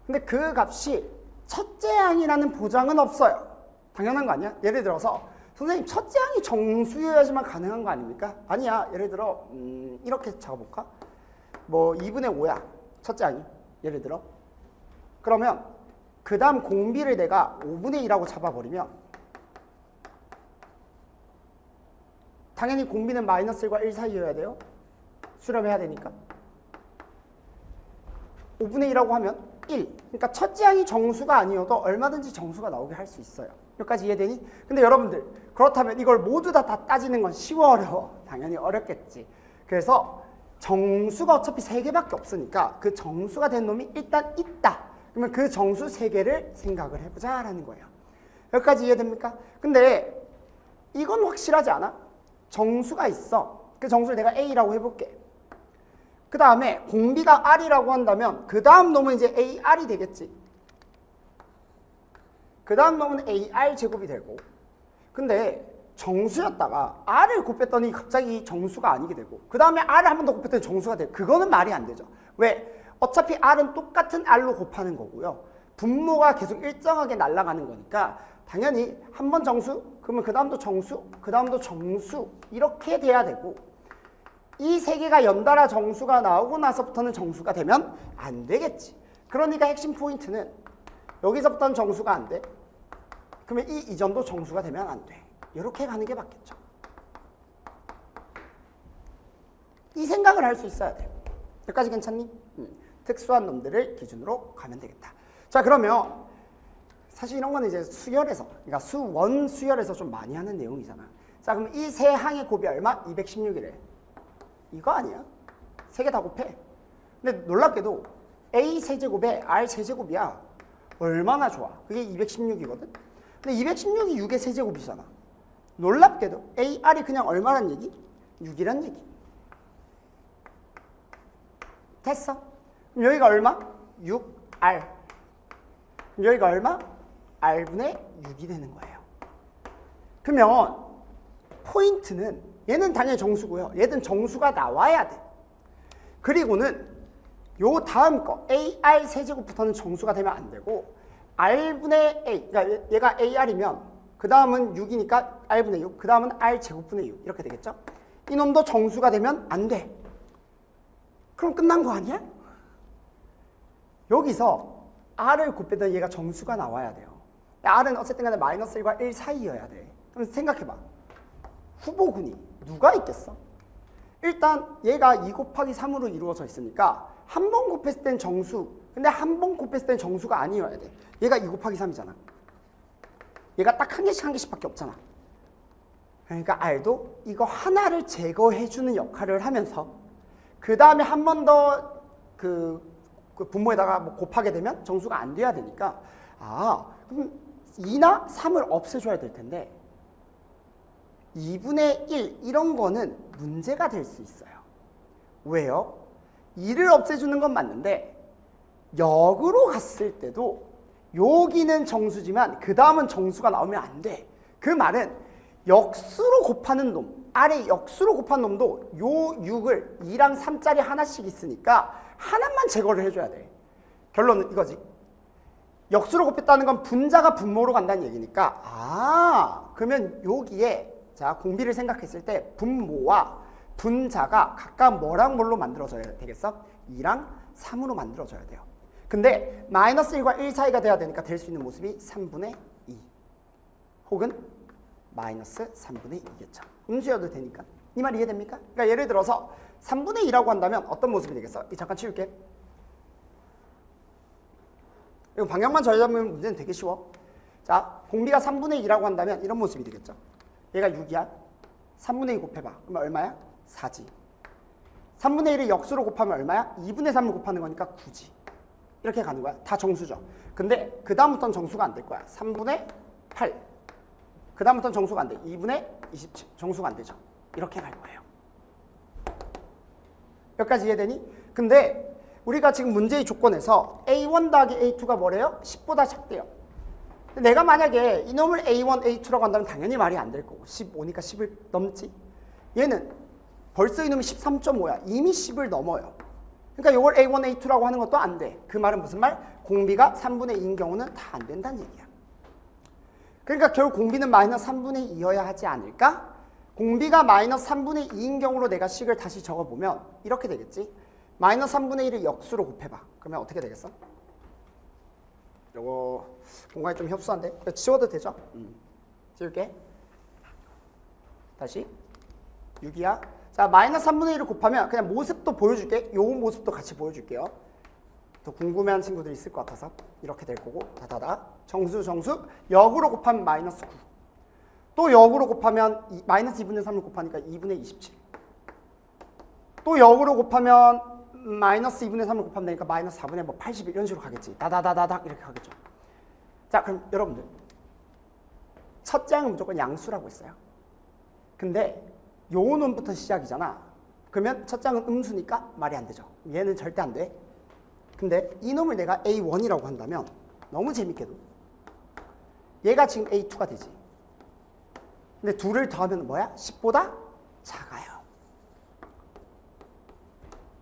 근데 그 값이 첫째 항이라는 보장은 없어요. 당연한 거 아니야? 예를 들어서 선생님, 첫째 항이 정수여야지만 가능한 거 아닙니까? 아니야. 예를 들어 이렇게 적어볼까? 뭐 2분의 5야. 첫째 항이. 예를 들어. 그러면 그 다음 공비를 내가 5분의 2라고 잡아버리면 당연히 공비는 마이너스 1과 1 사이여야 돼요. 수렴해야 되니까. 5분의 2라고 하면 1. 그러니까 첫째 항이 정수가 아니어도 얼마든지 정수가 나오게 할 수 있어요. 여기까지 이해되니? 근데 여러분들, 그렇다면 이걸 모두 다 따지는 건 쉬워, 어려워? 당연히 어렵겠지. 그래서 정수가 어차피 3개밖에 없으니까 그 정수가 된 놈이 일단 있다. 그러면 그 정수 3개를 생각을 해보자라는 거예요. 여기까지 이해됩니까? 근데 이건 확실하지 않아? 정수가 있어. 그 정수를 내가 A라고 해볼게. 그 다음에 공비가 R이라고 한다면 그 다음 놈은 이제 AR이 되겠지. 그 다음 놈은 AR 제곱이 되고. 근데 정수였다가 R을 곱했더니 갑자기 정수가 아니게 되고 그 다음에 R을 한 번 더 곱했더니 정수가 되고 그거는 말이 안 되죠. 왜? 어차피 R은 똑같은 R로 곱하는 거고요. 분모가 계속 일정하게 날아가는 거니까 당연히 한 번 정수, 그러면 그 다음도 정수, 그 다음도 정수 이렇게 돼야 되고 이 3개가 연달아 정수가 나오고 나서부터는 정수가 되면 안 되겠지. 그러니까 핵심 포인트는 여기서부터는 정수가 안 돼. 그러면 이 이전도 정수가 되면 안 돼. 이렇게 가는 게 맞겠죠. 이 생각을 할 수 있어야 돼. 여기까지 괜찮니? 특수한 놈들을 기준으로 가면 되겠다. 자, 그러면 사실 이런 거는 이제 수열에서, 그러니까 수원 수열에서 좀 많이 하는 내용이잖아. 자, 그럼 이 세 항의 곱이 얼마? 216이래. 이거 아니야? 3개 다 곱해. 근데 놀랍게도 A 세제곱에 R 세제곱이야. 얼마나 좋아. 그게 216이거든. 근데 216이 6의 세제곱이잖아. 놀랍게도 AR이 그냥 얼마란 얘기? 6이란 얘기. 됐어. 그럼 여기가 얼마? 6R. 그럼 여기가 얼마? R분의 6이 되는 거예요. 그러면 포인트는 얘는 당연히 정수고요. 얘는 정수가 나와야 돼. 그리고는 요 다음 거 AR 세제곱부터는 정수가 되면 안 되고 R분의 A, 그러니까 얘가 AR이면 그 다음은 6이니까 R분의 6, 그 다음은 R제곱분의 6 이렇게 되겠죠? 이놈도 정수가 되면 안 돼. 그럼 끝난 거 아니야? 여기서 R을 곱해도 얘가 정수가 나와야 돼요. R은 어쨌든 간에 마이너스 1과 1 사이여야 돼. 그럼 생각해봐. 후보군이 누가 있겠어? 일단 얘가 2 곱하기 3으로 이루어져 있으니까 한 번 곱했을 땐 정수, 근데 한 번 곱했을 땐 정수가 아니어야 돼. 얘가 2 곱하기 3이잖아. 얘가 딱 한 개씩밖에 없잖아. 그러니까 R도 이거 하나를 제거해주는 역할을 하면서 그 다음에 한 번 더 그 분모에다가 뭐 곱하게 되면 정수가 안 돼야 되니까 그럼 2나 3을 없애줘야 될 텐데 2분의 1 이런 거는 문제가 될 수 있어요. 왜요? 2를 없애주는 건 맞는데 역으로 갔을 때도 여기는 정수지만 그 다음은 정수가 나오면 안 돼. 그 말은 역수로 곱하는 놈, 아래 역수로 곱한 놈도 요 6을 2랑 3짜리 하나씩 있으니까 하나만 제거를 해줘야 돼. 결론은 이거지. 역수로 곱했다는 건 분자가 분모로 간다는 얘기니까 그러면 여기에 자 공비를 생각했을 때 분모와 분자가 각각 뭐랑 뭘로 만들어져야 되겠어? 2랑 3으로 만들어져야 돼요. 근데 마이너스 1과 1 사이가 돼야 되니까 될 수 있는 모습이 3분의 2 혹은 마이너스 3분의 2겠죠. 음수여도 되니까. 이 말 이해됩니까? 그러니까 예를 들어서 3분의 2라고 한다면 어떤 모습이 되겠어? 잠깐 치울게. 이거 방향만 잘 잡으면 문제는 되게 쉬워. 자, 공비가 3분의 2라고 한다면 이런 모습이 되겠죠. 얘가 6이야. 3분의 2 곱해봐. 그러면 얼마야? 4지. 3분의 1을 역수로 곱하면 얼마야? 2분의 3을 곱하는 거니까 9지. 이렇게 가는 거야. 다 정수죠. 근데 그 다음부터는 정수가 안 될 거야. 3분의 8. 그 다음부터는 정수가 안 돼. 2분의 27. 정수가 안 되죠. 이렇게 갈 거예요. 여기까지 이해되니? 근데 우리가 지금 문제의 조건에서 A1 더하기 A2가 뭐래요? 10보다 작대요. 내가 만약에 이놈을 A1, A2라고 한다면 당연히 말이 안 될 거고 15니까 10을 넘지? 얘는 벌써 이놈이 13.5야. 이미 10을 넘어요. 그러니까 이걸 A1, A2라고 하는 것도 안 돼. 그 말은 무슨 말? 공비가 3분의 2인 경우는 다 안 된다는 얘기야. 그러니까 결국 공비는 마이너스 3분의 2여야 하지 않을까? 공비가 마이너스 3분의 2인 경우로 내가 식을 다시 적어보면 이렇게 되겠지. 마이너스 3분의 1을 역수로 곱해봐. 그러면 어떻게 되겠어? 요거 공간이 좀 협소한데? 지워도 되죠? 지울게. 다시 6이야. 자, 마이너스 3분의 1을 곱하면 그냥 모습도 보여줄게. 요 모습도 같이 보여줄게요. 더 궁금해하는 친구들이 있을 것 같아서 이렇게 될 거고 다다다 정수 역으로 곱하면 마이너스 9. 또 역으로 곱하면 마이너스 2분의 3을 곱하니까 2분의 27. 또 역으로 곱하면 마이너스 2분의 3을 곱하면 되니까 마이너스 4분의 뭐 81 이런 식으로 가겠지. 다다다다닥 이렇게 가겠죠. 자, 그럼 여러분들 첫째 항은 무조건 양수라고 했어요. 근데 요 놈부터 시작이잖아. 그러면 첫째 항은 음수니까 말이 안 되죠. 얘는 절대 안 돼. 근데 이 놈을 내가 A1이라고 한다면 너무 재밌게도 얘가 지금 A2가 되지. 근데 둘을 더하면 뭐야? 10보다 작아요.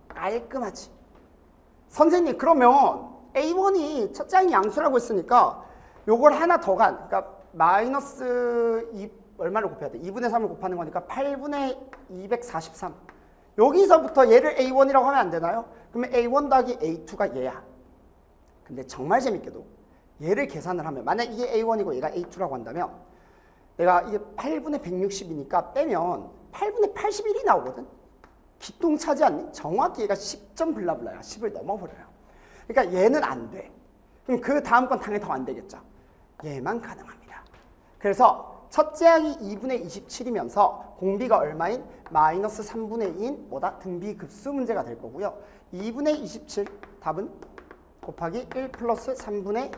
깔끔하지. 선생님 그러면 A1이 첫째 항이 양수라고 했으니까 요걸 하나 더 그러니까 마이너스 2 얼마를 곱해야 돼? 2분의 3을 곱하는 거니까 8분의 243. 여기서부터 얘를 A1이라고 하면 안 되나요? 그러면 A1 더하기 A2가 얘야. 근데 정말 재밌게도 얘를 계산을 하면 만약 이게 A1이고 얘가 A2라고 한다면 내가 이게 8분의 160이니까 빼면 8분의 81이 나오거든. 기똥차지 않니? 정확히 얘가 10점 블라블라야. 10을 넘어버려요. 그러니까 얘는 안 돼. 그럼 그 다음 건 당연히 더 안 되겠죠. 얘만 가능합니다. 그래서 첫째 항이 2분의 27이면서 공비가 얼마인? 마이너스 3분의 2인 뭐다? 등비급수 문제가 될 거고요. 2분의 27 답은 곱하기 1 플러스 3분의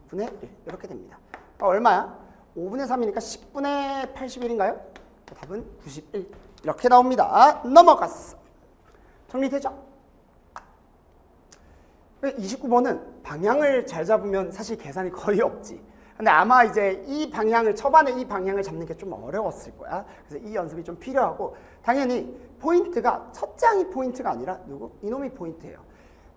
2분의 1 이렇게 됩니다. 얼마야? 5분의 3이니까 10분의 81인가요? 답은 91 이렇게 나옵니다. 넘어갔어. 정리되죠? 29번은 방향을 잘 잡으면 사실 계산이 거의 없지. 근데 아마 이제 이 방향을 초반에 이 방향을 잡는 게 좀 어려웠을 거야. 그래서 이 연습이 좀 필요하고 당연히 포인트가 첫 장이 포인트가 아니라 누구? 이놈이 포인트예요.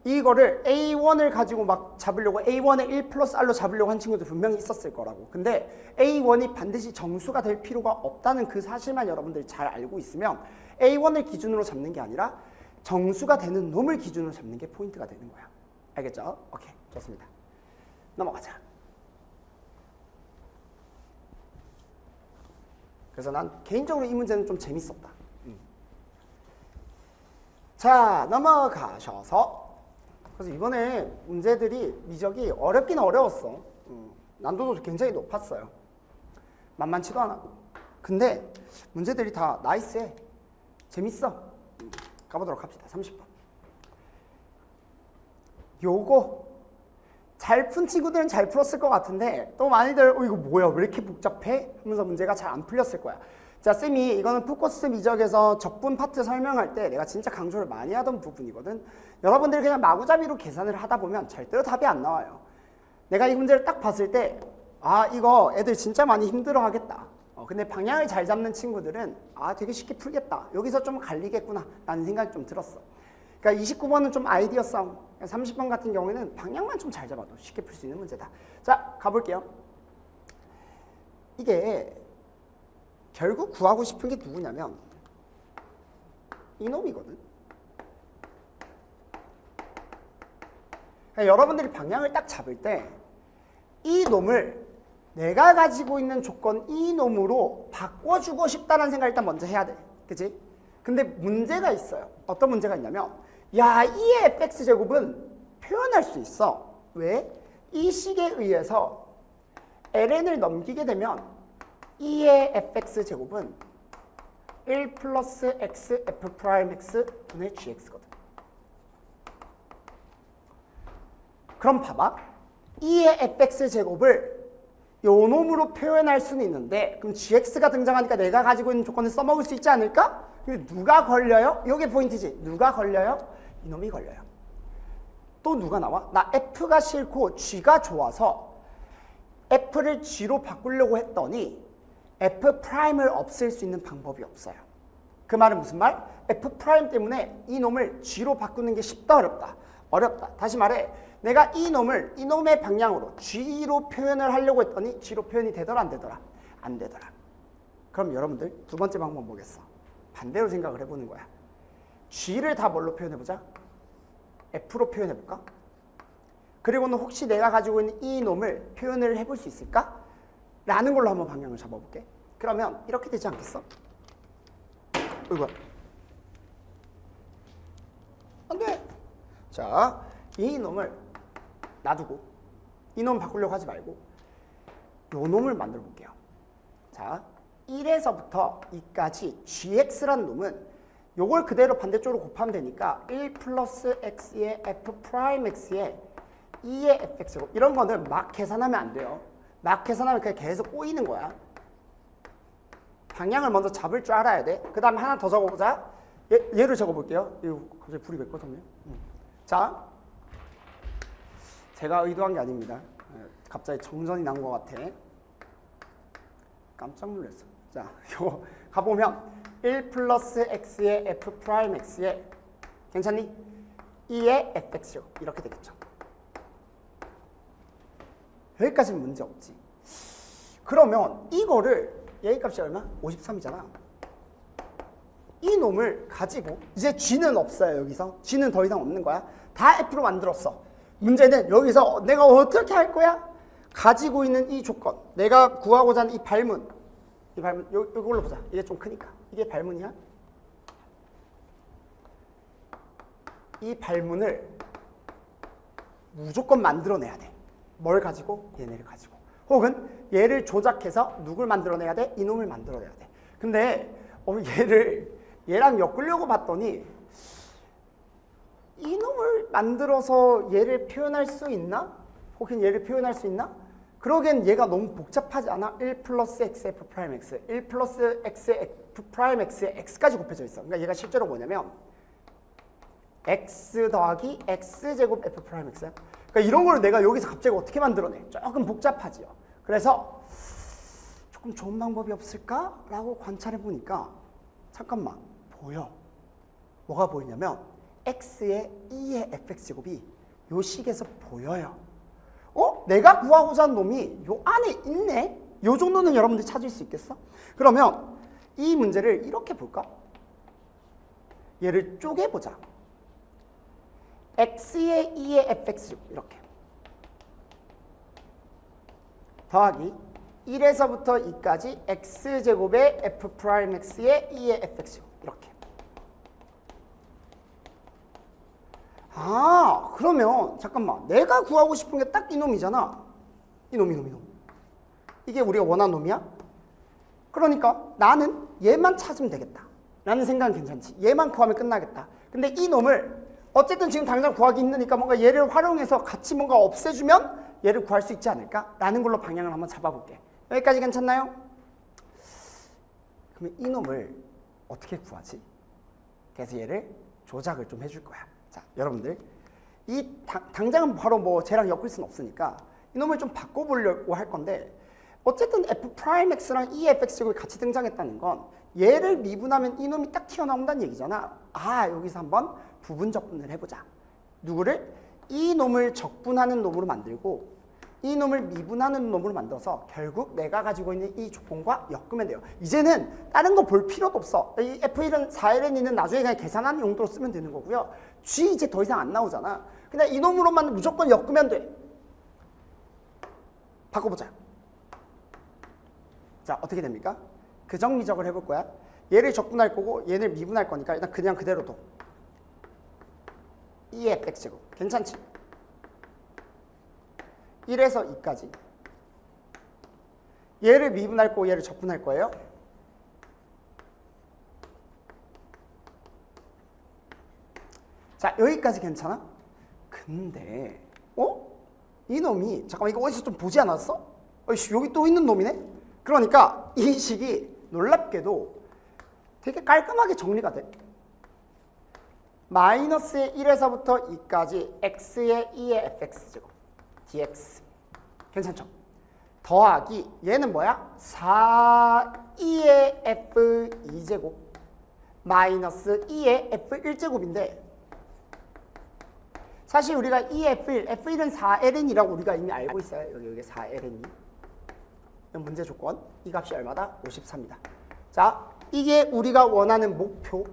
이거를 A1을 가지고 막 잡으려고 A1을 1 플러스 R로 잡으려고 한 친구도 분명히 있었을 거라고. 근데 A1이 반드시 정수가 될 필요가 없다는 그 사실만 여러분들이 잘 알고 있으면 A1을 기준으로 잡는 게 아니라 정수가 되는 놈을 기준으로 잡는 게 포인트가 되는 거야. 알겠죠? 오케이, 좋습니다. 넘어가자. 그래서 난 개인적으로 이 문제는 좀 재밌었다. 자, 넘어가셔서 그래서 이번에 문제들이 미적이 어렵긴 어려웠어. 난도도 굉장히 높았어요. 만만치도 않았고. 근데 문제들이 다 나이스해. 재밌어. 가보도록 합시다. 30번. 요거 잘 푼 친구들은 잘 풀었을 것 같은데 또 많이들 이거 뭐야 왜 이렇게 복잡해? 하면서 문제가 잘 안 풀렸을 거야. 자, 쌤이 이거는 푸코스 미적에서 적분 파트 설명할 때 내가 진짜 강조를 많이 하던 부분이거든. 여러분들이 그냥 마구잡이로 계산을 하다 보면 절대로 답이 안 나와요. 내가 이 문제를 딱 봤을 때 아, 이거 애들 진짜 많이 힘들어 하겠다. 근데 방향을 잘 잡는 친구들은 아, 되게 쉽게 풀겠다. 여기서 좀 갈리겠구나 라는 생각이 좀 들었어. 그러니까 29번은 좀 아이디어 싸움, 30번 같은 경우에는 방향만 좀 잘 잡아도 쉽게 풀 수 있는 문제다. 자, 가볼게요. 이게 결국 구하고 싶은 게 누구냐면 이놈이거든. 그러니까 여러분들이 방향을 딱 잡을 때 이 놈을 내가 가지고 있는 조건 이 놈으로 바꿔주고 싶다는 생각을 일단 먼저 해야 돼. 그치? 근데 문제가 있어요. 어떤 문제가 있냐면 야, 이의 fx제곱은 표현할 수 있어. 왜? 이 식에 의해서 ln을 넘기게 되면 이의 fx제곱은 1 플러스 x f 프라임 x 분의 gx거든. 그럼 봐봐. 이의 fx제곱을 요 놈으로 표현할 수는 있는데 그럼 gx가 등장하니까 내가 가지고 있는 조건을 써먹을 수 있지 않을까? 근데 누가 걸려요? 이게 포인트지. 누가 걸려요? 이놈이 걸려요. 또 누가 나와? 나 f가 싫고 g가 좋아서 f를 g로 바꾸려고 했더니 f 프라임을 없앨 수 있는 방법이 없어요. 그 말은 무슨 말? f 프라임 때문에 이 놈을 g로 바꾸는 게 쉽다 어렵다? 어렵다. 다시 말해 내가 이 놈을 이놈의 방향으로 g로 표현을 하려고 했더니 g로 표현이 되더라 안 되더라? 안 되더라. 그럼 여러분들 두 번째 방법 뭐겠어? 반대로 생각을 해보는 거야. g를 다 뭘로 표현해보자? f로 표현해볼까? 그리고는 혹시 내가 가지고 있는 이 놈을 표현을 해볼 수 있을까? 라는 걸로 한번 방향을 잡아볼게. 그러면 이렇게 되지 않겠어? 이거 안 돼. 자, 이 놈을 놔두고 이 놈 바꾸려고 하지 말고 요 놈을 만들어 볼게요. 자, 1에서부터 2까지 gx라는 놈은 요걸 그대로 반대쪽으로 곱하면 되니까 1 플러스 x의 f 프라임 x의 2의 fx고 이런 거는 막 계산하면 안 돼요. 막 계산하면 그냥 계속 꼬이는 거야. 방향을 먼저 잡을 줄 알아야 돼. 그 다음에 하나 더 적어보자. 얘를 적어볼게요. 이거 갑자기 불이 왜 꺼졌네. 자, 제가 의도한 게 아닙니다. 갑자기 정전이 난 것 같아. 깜짝 놀랐어. 자, 이거 가보면 1 플러스 x의 f 프라임 x의 괜찮니? 2의 fx요. 이렇게 되겠죠. 여기까지는 문제 없지. 그러면 이거를 얘 값이 얼마? 53이잖아. 이 놈을 가지고 이제 g는 없어요. 여기서 g는 더 이상 없는 거야. 다 f로 만들었어. 문제는 여기서 내가 어떻게 할 거야? 가지고 있는 이 조건, 내가 구하고자 하는 이 발문, 이걸로 보자. 이게 좀 크니까. 이게 발문이야? 이 발문을 무조건 만들어내야 돼. 뭘 가지고? 얘네를 가지고. 혹은 얘를 조작해서 누굴 만들어내야 돼? 이놈을 만들어내야 돼. 근데 얘랑 엮으려고 봤더니 이놈을 만들어서 얘를 표현할 수 있나? 혹은 얘를 표현할 수 있나? 그러기엔 얘가 너무 복잡하지 않아? 1 플러스 xf 프라임 x 1 플러스 xf 프라임 x에 x까지 곱해져 있어. 그러니까 얘가 실제로 뭐냐면 x 더하기 x제곱 f 프라임 x야. 그러니까 이런 걸 내가 여기서 갑자기 어떻게 만들어내? 조금 복잡하지요. 그래서 조금 좋은 방법이 없을까라고 관찰해 보니까 잠깐만 보여. 뭐가 보이냐면 x의 2의 fx제곱이 요 식에서 보여요. 내가 구하고자 하는 놈이 요 안에 있네? 요 정도는 여러분들이 찾을 수 있겠어? 그러면 이 문제를 이렇게 볼까? 얘를 쪼개보자. x의 2의 fx제곱 이렇게 더하기 1에서부터 2까지 x제곱의 f 프라임 x의 2의 fx제곱 이렇게. 그러면 잠깐만 내가 구하고 싶은 게 딱 이 놈이잖아. 이 놈. 이게 우리가 원하는 놈이야? 그러니까 나는 얘만 찾으면 되겠다 라는 생각은 괜찮지. 얘만 구하면 끝나겠다. 근데 이 놈을 어쨌든 지금 당장 구하기 힘드니까 뭔가 얘를 활용해서 같이 뭔가 없애주면 얘를 구할 수 있지 않을까? 라는 걸로 방향을 한번 잡아볼게. 여기까지 괜찮나요? 그러면 이 놈을 어떻게 구하지? 그래서 얘를 조작을 좀 해줄 거야. 자, 여러분들 당장은 바로 뭐 쟤랑 엮을 수는 없으니까 이놈을 좀 바꿔보려고 할 건데 어쨌든 f 프라임 x랑 e fx 제곱이 같이 등장했다는 건 얘를 미분하면 이놈이 딱 튀어나온다는 얘기잖아. 여기서 한번 부분 적분을 해보자. 누구를? 이 놈을 적분하는 놈으로 만들고 이 놈을 미분하는 놈으로 만들어서 결국 내가 가지고 있는 이 조건과 엮으면 돼요. 이제는 다른 거 볼 필요도 없어. 이 F1은 4ln은 나중에 그냥 계산하는 용도로 쓰면 되는 거고요. G 이제 더 이상 안 나오잖아. 그냥 이 놈으로만 무조건 엮으면 돼. 바꿔보자. 자, 어떻게 됩니까? 그정미적을 해볼 거야. 얘를 적분할 거고 얘를 미분할 거니까 일단 그냥 그대로 둬. 2fx제곱. 괜찮지? 1에서 2까지. 얘를 미분할 거고 얘를 적분할 거예요. 자, 여기까지 괜찮아? 근데 이놈이 잠깐만 이거 어디서 좀 보지 않았어? 여기 또 있는 놈이네? 그러니까 이 식이 놀랍게도 되게 깔끔하게 정리가 돼. 마이너스의 1에서부터 2까지 x의 2의 fx제곱 dx. 괜찮죠? 더하기 얘는 뭐야? 4, 2의 f2제곱 마이너스 2의 f1제곱인데 사실 우리가 2의 f1, f1은 4ln이라고 우리가 이미 알고 있어요. 여기 4ln이. 문제 조건, 이 값이 얼마다? 54입니다. 자, 이게 우리가 원하는 목표.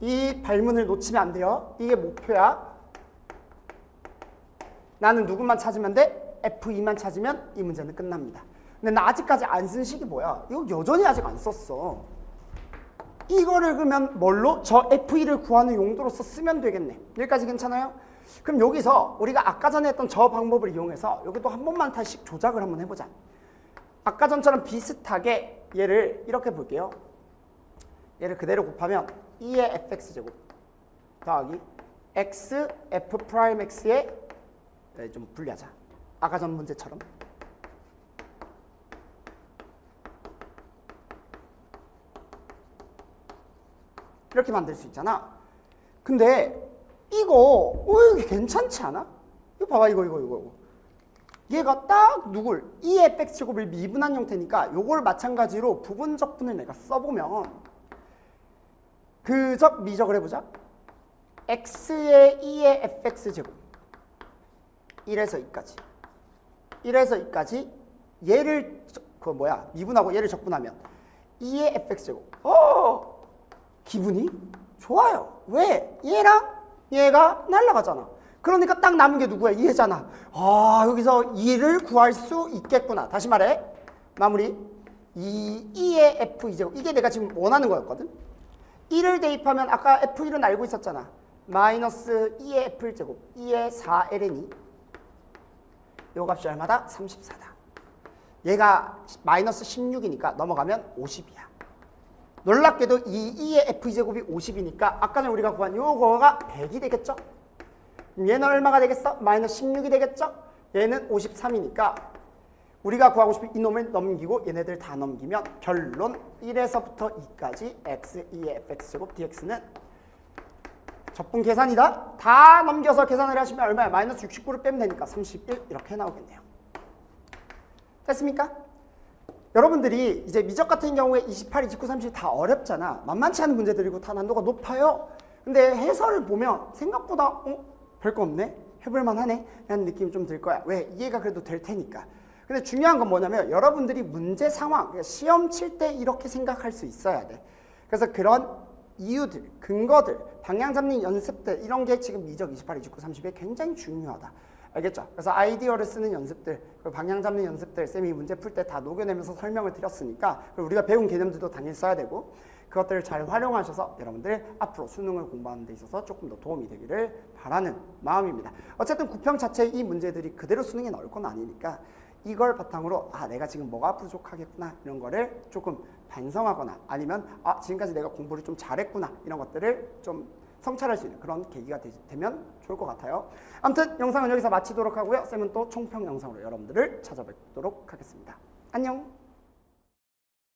이 발문을 놓치면 안 돼요. 이게 목표야. 나는 누구만 찾으면 돼? F2만 찾으면 이 문제는 끝납니다. 근데 나 아직까지 안 쓴 식이 뭐야? 이거 여전히 아직 안 썼어. 이거를 그러면 뭘로? 저 F2를 구하는 용도로서 쓰면 되겠네. 여기까지 괜찮아요? 그럼 여기서 우리가 아까 전에 했던 저 방법을 이용해서 여기도 한 번만 다시 조작을 한번 해보자. 아까 전처럼 비슷하게 얘를 이렇게 볼게요. 얘를 그대로 곱하면 2의 fx제곱 더하기 x f 프라임 x의 좀 분리하자. 아까 전 문제처럼. 이렇게 만들 수 있잖아. 근데 이거 이게 괜찮지 않아? 이거 봐봐. 이거. 얘가 딱 누굴 2fx 제곱을 미분한 형태니까 요걸 마찬가지로 부분 적분을 내가 써보면 그적 미적을 해보자. x의 2의 fx 제곱 1에서 2까지 1에서 2까지 얘를 미분하고 얘를 적분하면 2의 fx 제곱. 기분이 좋아요. 왜? 얘랑 얘가 날아가잖아. 그러니까 딱 남은 게 누구야? 2잖아. 여기서 2를 구할 수 있겠구나. 다시 말해. 마무리. 2의 f2제곱. 이게 내가 지금 원하는 거였거든. 1을 대입하면 아까 f1은 알고 있었잖아. 마이너스 2의 f1제곱. 2의 4ln이. 요 값이 얼마다? 34다. 얘가 마이너스 16이니까 넘어가면 50이야. 놀랍게도 이 2의 f2제곱이 50이니까 아까 전에 우리가 구한 요거가 100이 되겠죠? 얘는 얼마가 되겠어? 마이너스 16이 되겠죠? 얘는 53이니까 우리가 구하고 싶은 이놈을 넘기고 얘네들 다 넘기면 결론 1에서부터 2까지 x, 2의 fx제곱 dx는 적분 계산이다. 다 넘겨서 계산을 하시면 얼마야? 마이너스 69를 빼면 되니까 31 이렇게 나오겠네요. 됐습니까? 여러분들이 이제 미적 같은 경우에 28, 29, 30 다 어렵잖아. 만만치 않은 문제들이고 다 난도가 높아요. 근데 해설을 보면 생각보다 별거 없네? 해볼만 하네? 라는 느낌이 좀 들 거야. 왜? 이해가 그래도 될 테니까. 근데 중요한 건 뭐냐면 여러분들이 문제 상황, 그러니까 시험 칠 때 이렇게 생각할 수 있어야 돼. 그래서 그런 이유들, 근거들, 방향 잡는 연습들 이런 게 지금 미적 28, 29, 30에 굉장히 중요하다. 알겠죠? 그래서 아이디어를 쓰는 연습들, 방향 잡는 연습들 쌤이 문제 풀 때 다 녹여내면서 설명을 드렸으니까 우리가 배운 개념들도 당연히 써야 되고 그것들을 잘 활용하셔서 여러분들 앞으로 수능을 공부하는 데 있어서 조금 더 도움이 되기를 바라는 마음입니다. 어쨌든 구평 자체의 이 문제들이 그대로 수능에 나올 건 아니니까 이걸 바탕으로 내가 지금 뭐가 부족하겠구나 이런 거를 조금 반성하거나 아니면 지금까지 내가 공부를 좀 잘했구나 이런 것들을 좀 성찰할 수 있는 그런 계기가 되면 좋을 것 같아요. 아무튼 영상은 여기서 마치도록 하고요. 쌤은 또 총평 영상으로 여러분들을 찾아뵙도록 하겠습니다. 안녕.